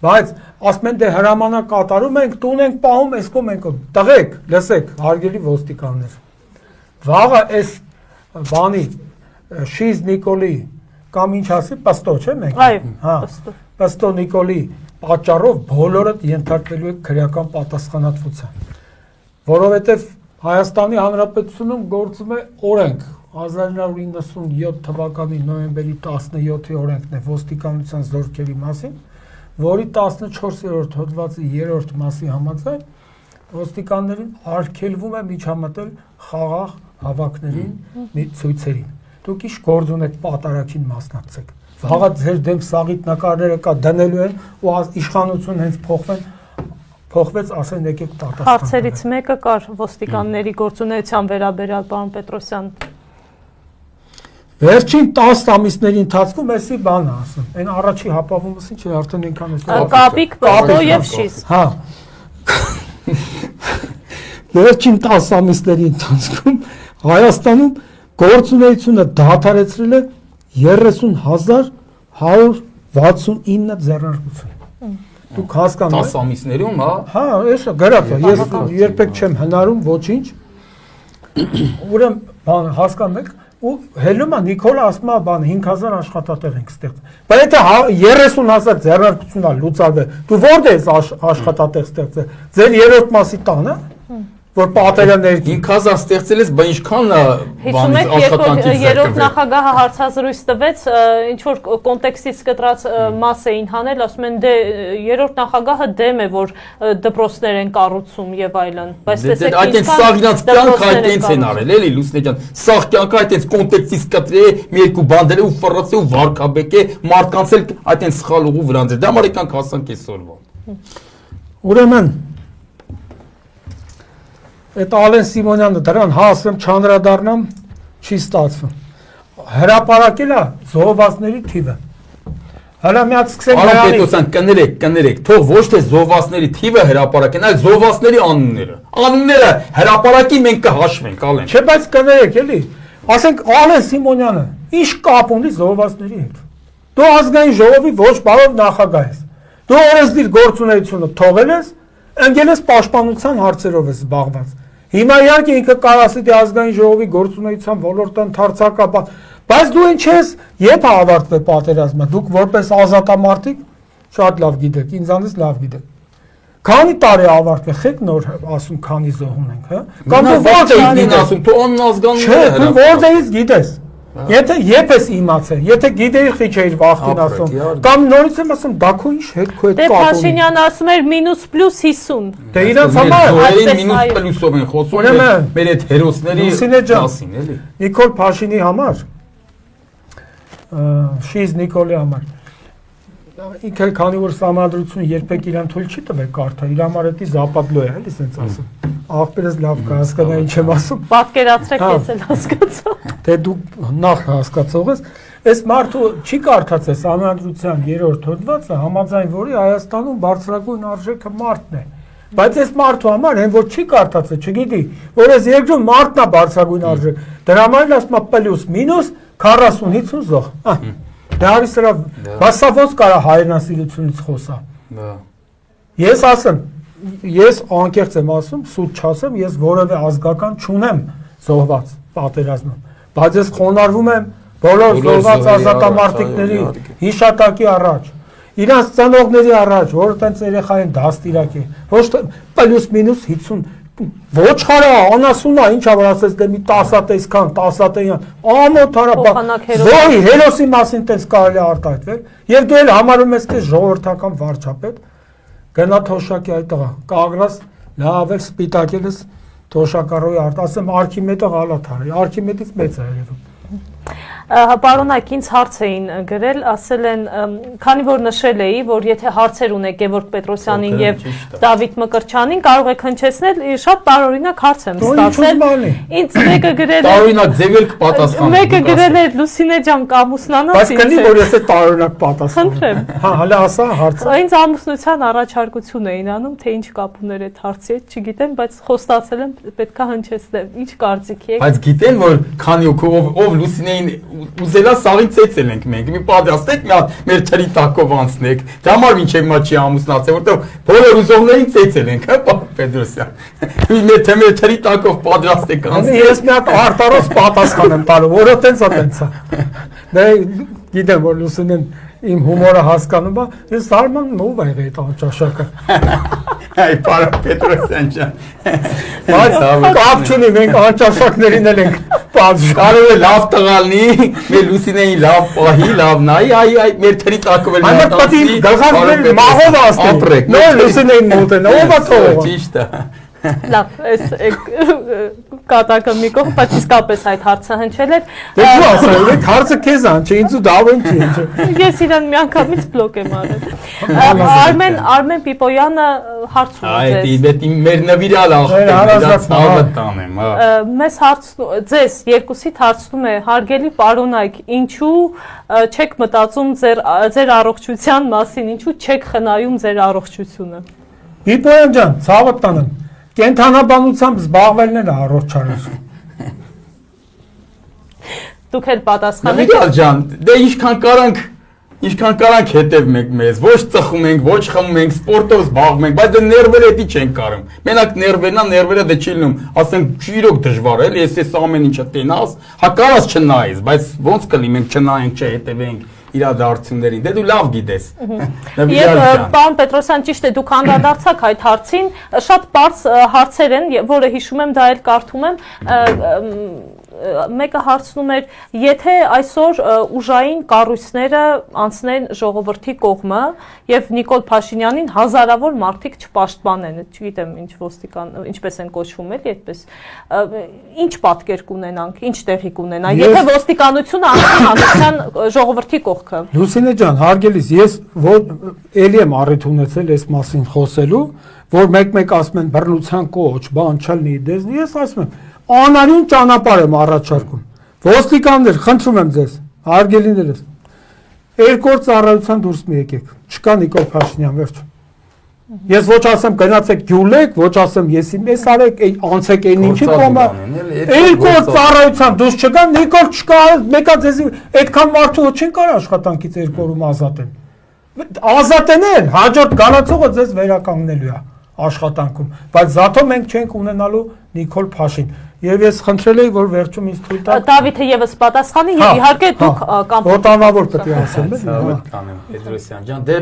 Բայց ասում են դե հրամանակ կատարում ենք, տուն ենք պահում, այս կողմ ենք։ Տղեկ, լսեք, հարգելի ոստիկաններ։ Վաղը այս բանի Շիզ Նիկոլի կամ ինչ ասի, Պստո չէ՞ մենք։ Այո, Պստո Նիկոլի պատճառով բոլորը ենթարկվելու է քրեական պատասխանատվության, որովհետև Հայաստանի Հանրապետությունում գործում է օրենք 1997 թվականի նոյեմբերի 17-ի օրենքն է ոստիկանության զորքերի մասին, որի 14-րդ հոդվածի 3-րդ մասի համաձայն ոստիկաններին արգելվում է միջամտել խաղաղ հավաքներին, ցույցերին։ Դուք ինչ գործ ունեք պատարագին մասնակցեք։ Վաղը ձեր դեմ սաղիթ նկարները կա դնելու են ու իշխանություն հենց փոխվեց, ասեն եկեք պատասխան։ Հարցերից մեկը կար ոստիկանների գործունեության վերաբերյալ, պարոն Պետրոսյան։ Վերջին 10 ամիսների ընթացքում էսի բանը ասում։ Այն առաջի հապավումս ինչ է արդեն ինքան էս։ Կապիկ, Պստո եւ Շիս։ Հա։ Վերջին 10 ամիսների ընթացքում Հայաստանում գործունեությունը դադարեցրել է 30,169 ձեռնարկություն։ Դուք հասկանում եք 10 ամիսներում, հա։ Հա, էսա գրած է։ Ես երբեք չեմ հնարում ոչինչ։ Ուրեմն բան հասկանում եք ու հելում է Նիկոլը ասում է բան 5000 աշխատատեղ ենք ստեղծել։ Բայց եթե 30,000 ձեռնարկություն է լուծարվել, դու որտե ես աշխատատեղ ստեղծել։ Ձեր երրորդ մասի տանը որ պատերը ներքին 5000 ստեղծել ես, բայց ինչքան բանից աշխատանքից երրորդ նախագահը հարցազրույց տվեց, ինչ որ կոնտեքստից կտրած մաս էին հանել, ասում են դե երրորդ նախագահը դեմ է, որ դպրոցներ են կառուցում եւ այլն, բայց տեսեք այդտենց սաղ իրանց կյանքը այդտենց են արել, էլի Լուսինե ջան, սաղ կյանքը այդտենց կոնտեքստից կտրել, մի երկու բանդել ու ֆռռացել ու վարկաբեկե մարդկանց էլ այդտենց սխալ ուղու վրա դրել։ Դա համար եկանք հասանք այսօրվա։ Ուրեմն Այդ Ալեն Սիմոնյանը դրան հասեմ չանդրադառնամ չի ստացվում։ Հրապարակել է զոհվածների թիվը։ Հələ մի հատ սկսենք Պարոն Պետրոսյան, կներեք, թող ոչ թե զոհվածների թիվը հրապարակեն, այլ զոհվածների անունները։ Անունները հրապարակի մենք կհաշվենք, Ալեն։ Չէ, բայց կներեք էլի։ Ասենք Ալեն Սիմոնյանը ի՞նչ կապ ունի զոհվածների հետ։ Դու ազգային ժողովի ոչ բարով նախագահ ես։ Դու օրենսդիր գործունեությունը թողել ես, ընկել ես պաշտպանության հարցերով ես զբաղված։ Հիմա իհարկե ինքը կարասի դե ազգային ժողովի գործունեության ոլորտը ընդարձակաբան, բայց դու ինչ ես, երբ ավարտվել պատերազմը, դուք որպես ազատամարտիկ շատ լավ գիտեք, ինձանից լավ գիտեք։ Քանի տարի ավարտվել, խեք նոր ասում քանի զոհ ունենք, հա? Կամ դու որտե՞ղ ասում, դու անազգանուններ Չէ, դու որտե՞ից գիտես։ Եթե երբ ես իմացել, եթե գիտեի խիչ էիր վախտին ասում, կամ նորից եմ ասում, դա քո ինչ հետ քո հետ Դե կապ ունի։ Փաշինյանը ասում էր -+50։ Դե իրանց համար մինուս++-ով են խոսում մեր այդ հերոսների մասին, էլի։ Նիկոլ Փաշինի համար, Շիզ Նիկոլի համար, ինքը քանի որ սահմանադրություն երբեք իրան թույլ չի տվել կարդալ, իր համար էդի զապատլո է, էլի սենց ասում։ Աղբերս լավ կհասկանա ինչ եմ ասում։ Պատկերացրեք ես էլ հասկացա։ Դե դու նախ հասկացող ես, այս մարդու չի կարդացել սահմանադրության 3-րդ հոդվածը, համաձայն որի Հայաստանում բարձրագույն արժեքը մարդն է։ Բայց այս մարդու համար հեն որ չի կարդացել, չգիտի, որ այս երկրում մարդն է բարձրագույն արժեք։ Դրա համար էլ ասում է պլյուս-մինուս 40-50 զոհ։ Դա արի սրա, բայց սա ոնց կարա հայրենասիրությունից խոսա։ Ես ասեմ, ես անկեղծ եմ ասում, սուտ չասեմ, ես որևէ ազգական չունեմ զոհված պատերազմում, բայց ես խոնարհվում եմ բոլոր զոհված ազատամարտիկների հիշատակի առաջ, իրանց ծնողների առաջ, որ տենց երեխա են դաստիարակ է, ոչ թե պլյուս-մինուս 50 Ոչխարա, անասունա, ինչ որ ասես դե մի 10 տեսքան, 10 տեյան, ամոթ արա, զոհի հերոսի մասին տես կարելի արտահայտվել, եւ դու էլ համարում ես թե ժողովրդական վարչապետ, գնա Թոշակի այդ տղա, կագրած լավ էլ սպիտակել ես Թոշակարոյի արդ, ասեմ Արքիմեդը գալաթ արի, Արքիմեդից մեծ է երևում։ Պարոնակ, ինձ հարց էին գրել, ասել են, քանի որ նշել էի, որ եթե հարցեր ունեք Գևորգ Պետրոսյանին եւ Դավիթ Մկրտչյանին, կարող եք հնչեցնել, շատ տարօրինակ հարց եմ ստացել։ Ինձ մեկը գրել է տարօրինակ ձև էլ կպատասխան։ Մեկը գրել է Լուսինե ջան կամուսնանաց։ Բայց կնի որ ես է տարօրինակ պատասխան։ Խնդրեմ։ Հա, հələ ասա հարցը։ Ինձ ամուսնության առաջարկություն էին անում, թե ինչ կապ ուներ այդ հարցի հետ, չգիտեմ, բայց խոստացել եմ պետքա հնչեցնեմ։ Ինչ կարծիք եք։ Բայց գիտեն որ քանի ով Լուսինեին ուզելա սաղին ծեծել ենք մենք, մի պատրաստեք մի հատ մեր թրի տակով անցնեք, դա համար մինչև հիմա չի ամուսնացել, որտեղ բոլոր ուզողներին ծեծել ենք, հա Պետրոսյան, մեր թրի տակով պատրաստեք անցնեք։ Ես մի հատ արտարոց պատասխան եմ տալու, որը տենց է։ Դե գիտեմ որ Լուսինեն իմ հումորը հասկանում ա, ես զարմանում ով է այդ անճաշակը։ Այ պարոն Պետրոսյան ջան։ Բայց կապ չունի, մենք անճաշակներին էլ ենք պատժում։ Կարող է լավ տղալնի, մեր Լուսինեին լավ պահի, լավ նայի, այ մեր թրի տակվել Այնա պետք է գլխավոր մահով ասնի։ Նոր Լուսինեին մոտենա, ով է թողը։ Ճիշտ է։ Լավ, այս կատակը մի կողմ, բայց իսկապես այդ հարցը հնչել էր։ Դե դու ասա, այդ հարցը քեզ ան, չէ, ինձ ու դավեն չի։ Ես իրան միանգամից բլոկ եմ արել։ Արմեն Պիպոյանը հարցում է ձեզ։ Այդ մեր նվիրալ աղբը տանեմ, հա։ Մեզ ձեզ երկուսիդ հարցնում է հարգելի պարոնայք, ինչու չեք մտածում ձեր առողջության մասին, ինչու չեք խնայում ձեր առողջությունը։ Պիպոյան ջան, ցավը տանեմ։ Կենթանաբանությամբ զբաղվելն էլ առողջարար։ Դուք էլ պատասխանեք։ Նվիրալ ջան, դե ինչքան կարանք հետև մենք մեզ, ոչ ծխում ենք, ոչ խմում ենք, սպորտով զբաղվում ենք, բայց դե ներվերը էդի չենք կարում։ Մենակ ներվերը դե չի լինում, ասենք իրոք դժվար է, ես ամեն ինչը տենաս, հա կարաս չնայես, բայց ոնց կլինի մենք չնայենք, չհետևենք իրադարձություններին, դե դու լավ գիտես։ Եվ պարոն Պետրոսյան, ճիշտ է, դուք անդրադարձաք այդ հարցին, շատ պարզ հարցեր են, որը հիշում եմ, դա էլ կարդում եմ, մեկը հարցնում էր, եթե այսօր ուժային կառույցները անցնեն ժողովրդի կողմը եւ Նիկոլ Փաշինյանին հազարավոր մարդիկ չպաշտպանեն, չգիտեմ ինչպես են կոչվում էլի այդպես, ինչ պատկեր կունենանք, ինչ տեղի կունենա, եթե ոստիկանությունը անցնի հանրության ժողովրդի կողքը։ Լուսինե ջան, հարգելիս, ես էլի եմ առիթ ունեցել այս մասին խոսելու, որ մեկ-մեկ ասում են բռնության կոչ, բան չլինի, դեզնի, ես ասում եմ անարյուն ճանապարհ եմ առաջարկում։ Ոստիկաններ, խնդրում եմ ձեզ, հարգելիներս, երկու օր ծառայության դուրս մի եկեք, չկա Նիկոլ Փաշինյան, վերջ։ Ես ոչ ասեմ գնացեք գյուլեք, ոչ ասեմ ես արեք, անցեք այն ինչի կոմա, երկու օր ծառայության դուրս չկա, Նիկոլ չկա, մեկա ձեզ այդքան մարդու չեն կարող աշխատանքից երկու օրում ազատեն։ Ազատեն են, հաջորդ գալացողը ձեզ վերականգնելու է աշխատանքում, բայց զաթո մենք չենք ունենալու Նիկոլ Փաշին։ Եվ ես խնդրել եի, որ վերջում ինձ թույլ տա։ Դավիթը եւս պատասխանի եւ իհարկե դուք կամ ոտանավոր պետք է ասեմ, էլի։ Կանեմ Պետրոսյան ջան, դե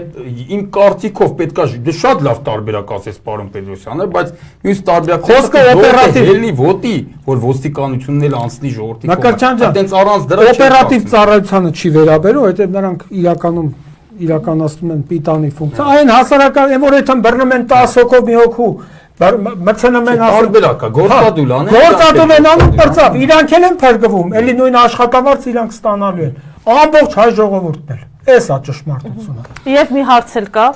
իմ կարծիքով պետքա դե շատ լավ տարբերակ ասես պարոն Պետրոսյանը, բայց մյուս տարբերակը խոսքը օպերատիվ ելնի ոտի, որ ոստիկանությունն էլ անցնի ժողովրդի կողմը։ Այդտենց առանց դրա օպերատիվ ծառայությանը չի վերաբերում, որովհետեւ նրանք իրականացնում են պիտանի ֆունկցիա։ Այն հասարակական, որ այդքան բռնում են 10 հոգով մի հոգու մցնում են տարբերակա, գործադուլ անեն։ Գործադուլ են անում պրծավ, իրանք էլ են փրկվում, էլի նույն աշխատավարձ իրանք ստանալու են։ Ամբողջ հայ ժողովուրդն էլ։ Էս է ճշմարտությունը։ Եվ մի հարց էլ կա։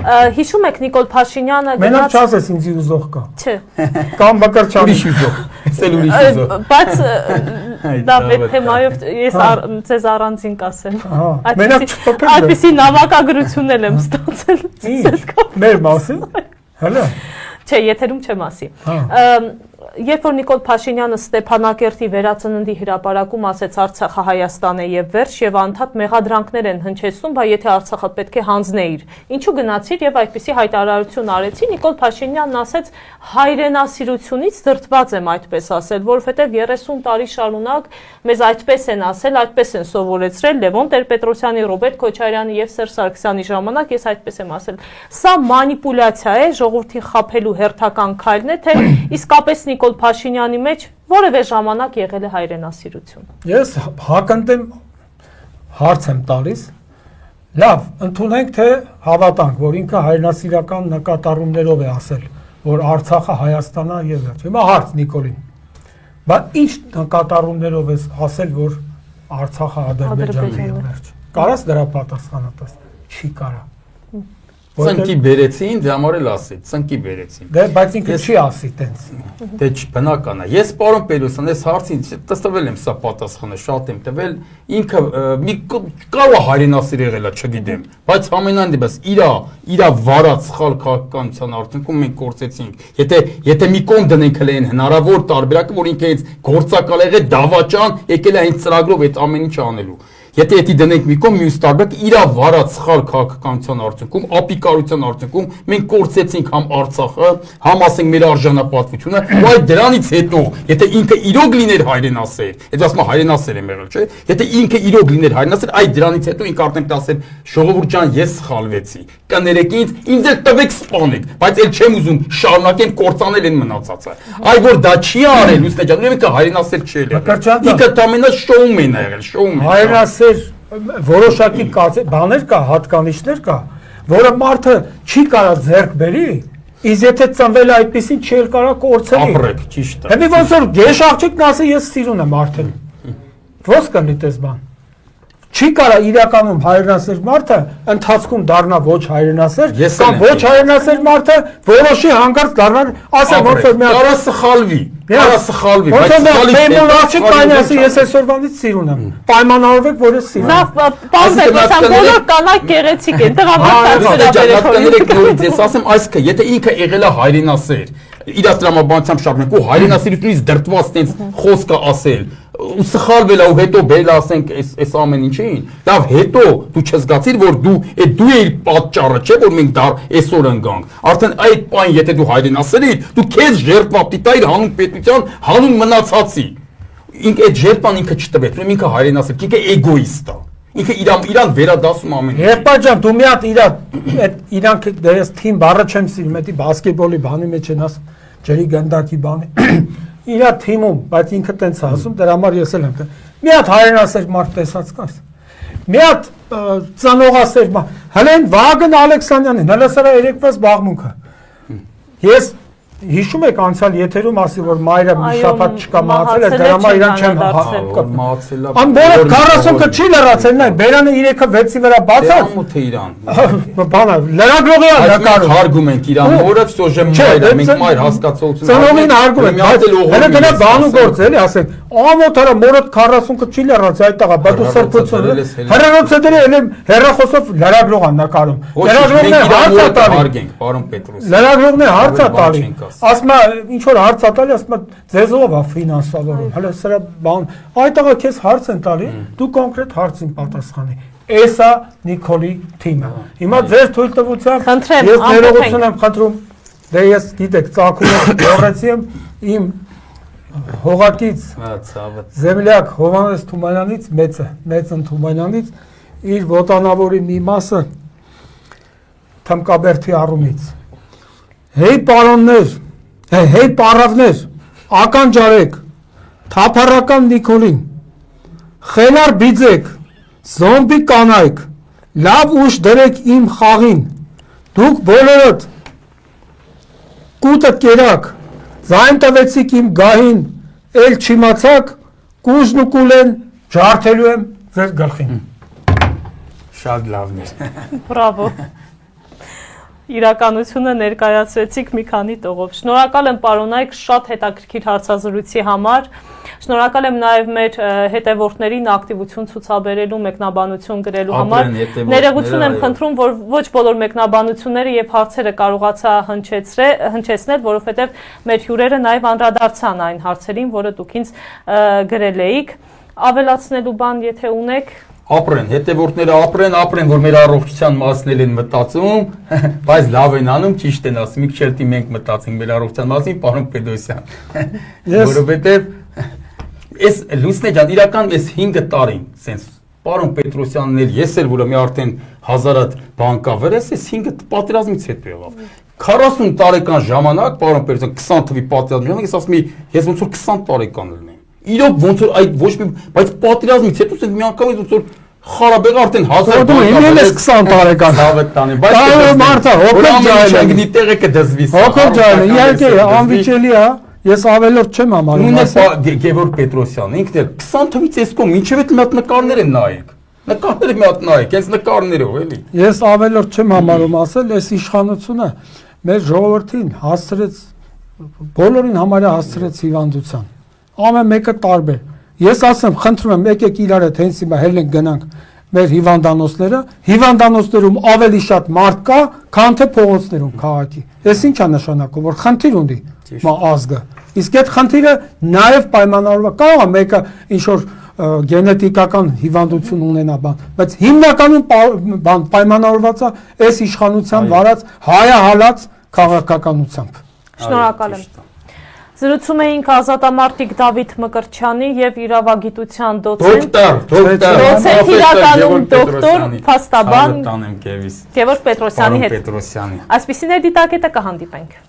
Հիշում եք Նիկոլ Փաշինյանը Մենակ չասես ինձ ուզող կա։ Չէ։ Կամ Բակարչյանը։ Ուրիշ ուզող։ Էսել ուրիշ ուզող։ Բայց դա այդ թեմայով ես ձեզ առանձին կասեմ։ Այդպիսի նամակագրություն էլ եմ ստացել։ Մեր մասին։ Հələ։ Չէ, եթերում չեմ ասի։ Երբ որ Նիկոլ Փաշինյանը Ստեփանակերտի վերածննդի հրապարակում ասեց Արցախը Հայաստան է եւ վերջ եւ անդադ մեղադրանքներ են հնչեցնում, բայց եթե Արցախը պետք է հանձնեիր, ինչու գնացիր եւ այդպիսի հայտարարություն արեցի, Նիկոլ Փաշինյանն ասեց հայրենասիրությունից դրդված եմ այդպես ասել, որովհետեւ 30 տարի շարունակ մեզ այդպես են ասել, այդպես են սովորեցրել Լևոն Տեր-Պետրոսյանի, Ռոբերտ Քոչարյանի եւ Սերժ Սարգսյանի ժամանակ ես այդպես եմ ասել։ Սա մանիպուլյացիա է, ժողովրդին խաբելու հերթական քայլն է, թե իսկապես Նիկոլ Փաշինյանի մեջ որևէ ժամանակ եղել է հայրենասիրություն։ Ես հակընտեմ հարց եմ տալիս։ Լավ, ընդունենք թե հավատանք, որ ինքը հայրենասիրական նկատառումներով է ասել, որ Արցախը Հայաստանն է եւ վերջ։ Հիմա հարց Նիկոլին։ Բայց ինչ նկատառումներով է ասել, որ Արցախը Ադրբեջանն է եւ վերջ։ Կարաս դրա պատասխանը տաս։ Չի կարա։ Ծնկի բերեցին, դե համար էլ ասի, ծնկի բերեցին։ Դե բայց ինքը չի ասի տենց։ Դե բնական է։ Ես պարոն Պետրոսյան, այս հարցին տվել եմ սա պատասխանը, շատ եմ տվել, ինքը մի կարող է հայրենասիր եղել է, չգիտեմ, բայց ամենայն դեպս իրա վարած սխալ քաղաքականության արդյունքում մենք կորցեցինք։ Եթե մի կողմ դնենք հենց հնարավոր տարբերակը, որ ինքը հենց գործակալ եղել դավաճան, եկել է հենց ծրագրով այդ ամեն ինչը անելու։ Եթե դա դնենք մի կողմ, մյուս տարբեր իրա վարած սխալ քաղաքականության արդյունքում, ապիկարության արդյունքում մենք կորցեցինք համ Արցախը, համ ասենք մեր արժանապատվությունը, ու այդ դրանից հետո, եթե ինքը իրոք լիներ հայրենասեր, եթե ասում հայրենասեր եմ եղել, չէ՞, եթե ինքը իրոք լիներ հայրենասեր, այդ դրանից հետո ինքը արդեն կասեր ժողովուրդ ջան, ես սխալվեցի։ Կներեք ինձ էլ տվեք սպանեք, բայց էլ չեմ ուզում շարունակեմ կործանել այն մնացածը։ Այ որ դա չի արել, լուսնե ջան, ուրեմն ինքը հայրենասեր չի եղել։ Ինքը տամենա շոում են եղել, շոում։ Հայրենասեր որոշակի բաներ կա, հատկանիշներ կա, որը մարդը չի կարող ձեռք բերի, իսկ եթե ծնվել է այդպեսին չի կարող կորցրի։ Ապրեք, ճիշտ է։ Հետո ոնց որ գեշ աղջիկն ասի ես սիրուն եմ արդեն։ Ո՞նց կլինի դες բան։ Չի կարա իրականում հայրենասեր մարդը ընթացքում դառնա ոչ հայրենասեր, կամ ոչ հայրենասեր մարդը որոշի հանգարց դառնալ, ասեմ ոնց որ մի հատ կարա սխալվի, կարա սխալվի, բայց սխալի կանյասի ես այսօրվանից սիրուն եմ։ Պայմանավորվեք, որ ես սիրուն եմ։ Լավ, պարոն Պետրոսյան, բոլոր կանայք գեղեցիկ են, ես ասեմ այսքը, եթե ինքը եղել է հայրենասեր, իր տրամաբանությամբ շարունակենք ու հայրենասիրությունից դրտված տենց խոսքը ասել ու սխալվել ու հետո բերել ասենք այս ամեն ինչին լավ հետո դու չզգացիր որ դու էիր պատճառը չէ որ մենք դա այսօր ընկանք արդեն այդ պայն եթե դու հայրենասեր ես դու քեզ ժերտվա պիտայր հանուն պետության հանուն մնացածի ինքը այդ ժերտան ինքը չտվեց ուրեմն ինքը հայրենասեր ինքը էգոիստ է ինքը իրան վերադասում ամեն ինչ Եղբայր ջան դու մի հատ իրանք դες թիմ բառը չեմ սիրում էդի բասկետբոլի բանի մեջ են ասում ջերի գնդակի բանի իրա թիմում բայց ինքը տենց ասում դրա համար ես էլ եմ մի հատ հայրենասեր մարդ տեսած կաս մի հատ ծանողասեր մարդ հենց Վագն Ալեքսանյանին հələ սրա երեկվա զբաղմունքը ես հիշում եք անցյալ եթերում ասի որ մայրը մի շաբաթ չկա մահացել է դրա համար իրան չեմ մահացել է ամբողջ 40-ը չի լրացել նա բերանը 3-ը 6-ի վրա բացած մութ է իրան բանը լրագրողի է նկարում հարգում ենք իրան որը սոժեմ մայրը մենք մայր հասկացողություն ծնողին հարգում ենք հələ դրա բանու գործ էլի ասեք ամոթարա մորդ 40-ը չի լրացել այդ տղա բա դու սրբություն հերոսը դրի էլ հերախոսով լրագրող է նկարում լրագրողն է հարց է տալի հարգենք պարոն Պետրոսյան լրագրողն է հարց է տալի ասում է ինչ որ հարց է տալի ասում է ձեզ ով է ֆինանսավորում հələ սրա բան այդ տղա քեզ հարց են տալի դու կոնկրետ հարցին պատասխանի էսա Նիկոլի թիմը հիմա ձեր թույլտվությամբ ես ներողություն եմ խնդրում դե ես գիտեք ծագում եմ գորեցի եմ իմ հողակից Զեմլյակ Հովանես Թումանյանից մեծ Թումանյանից իր ոտանավորի մի մասը Թմկաբերդի առումից Հեյ պարոններ հեյ պարավներ ականջարեք թափառական Նիկոլին խելար բիձեք զոմբի կանայք լավ ուշ դրեք իմ խաղին դուք բոլորդ կուտը կերակ Ձայն տվեցիք իմ գահին, էլ չիմացաք, կուժն ու կուլեն, ջարդելու եմ ձեր գլխին։ Շատ լավն է։ Բրավո։ Իրականությունը ներկայացրեցիք մի քանի տողով։ Շնորհակալ եմ պարոնայք շատ հետաքրքիր հարցազրույցի համար։ Շնորհակալ եմ նաև մեր հետևորդներին ակտիվություն ցուցաբերելու, մեկնաբանություն գրելու համար։ Ներողություն եմ խնդրում, որ ոչ բոլոր մեկնաբանությունները եւ հարցերը կարողացա հնչեցնել, որովհետեւ մեր հյուրերը նաև անդրադարձան այն հարցերին, որը դուք ինձ գրել էիք։ Ավելացնելու բան, եթե ունեք։ Ապրեն, հետևորդները ապրեն, որ մեր առողջության մասն են մտածում, բայց լավ են անում, ճիշտ են ասում, մի քիչ մենք մտածենք մեր առողջության մասին, պարոն Պետրոսյան։ Որովհետեւ Ես լուսնե ջան իրական ես 5 տարին sense պարոն Պետրոսյանն էլ ես էլ որը մի արդեն 1000-ատ բան կա վրես ես 5 պատերազմից հետո եղավ 40 տարեկան ժամանակ պարոն Պետրոսյան 20 թվի պատերազմի ժամանակ ես ասում եմ ես ոնց որ 20 տարեկան լինեմ իրոք ոնց որ այդ ոչ մի բայց պատերազմից հետո sense մի անգամ ոնց որ Խարաբեղ արդեն 1000 տարեկան ես 20 տարեկան լավ է տանի բայց մարդը հոգով ջայլ գնի տեղը կդզվի հոգով ջայլ իհարկե անվիճելի է Ես ավելորդ չեմ համարում Նույնը Գևորգ Պետրոսյանը ինքն էլ 20 թվից էսկոմ ինչև այդ մի հատ նկարներ են նայեք նկարները մի հատ նայեք այս նկարներով էլի Ես ավելորդ չեմ համարում ասել այս իշխանությունը մեր ժողովրդին հասցրեց բոլորին համարյա հասցրեց հիվանդության ամեն մեկը տարբեր Ես ասեմ խնդրում եմ եկեք իրար հետ հենց հիմա հելենք գնանք մեր հիվանդանոցները հիվանդանոցներում ավելի շատ մարդ կա քան թե փողոցներում քաղաքի Այս ինչ է նշանակում որ խնդիր ունի ազգը Իսկ այդ խնդիրը նաև պայմանավորված կարող է մեկը ինչ որ գենետիկական հիվանդություն ունենա բան, բայց հիմնականում բան պայմանավորված է այս իշխանության վարած հայահալած քաղաքականությամբ։ Շնորհակալ եմ։ Զրուցում էինք ազատամարտիկ Դավիթ Մկրտչյանի եւ իրավագիտության դոցենտ իրականում դոկտոր փաստաբան Գևորգ Պետրոսյանի հետ։ Այսպիսիներ դիտակետը կհանդիպենք։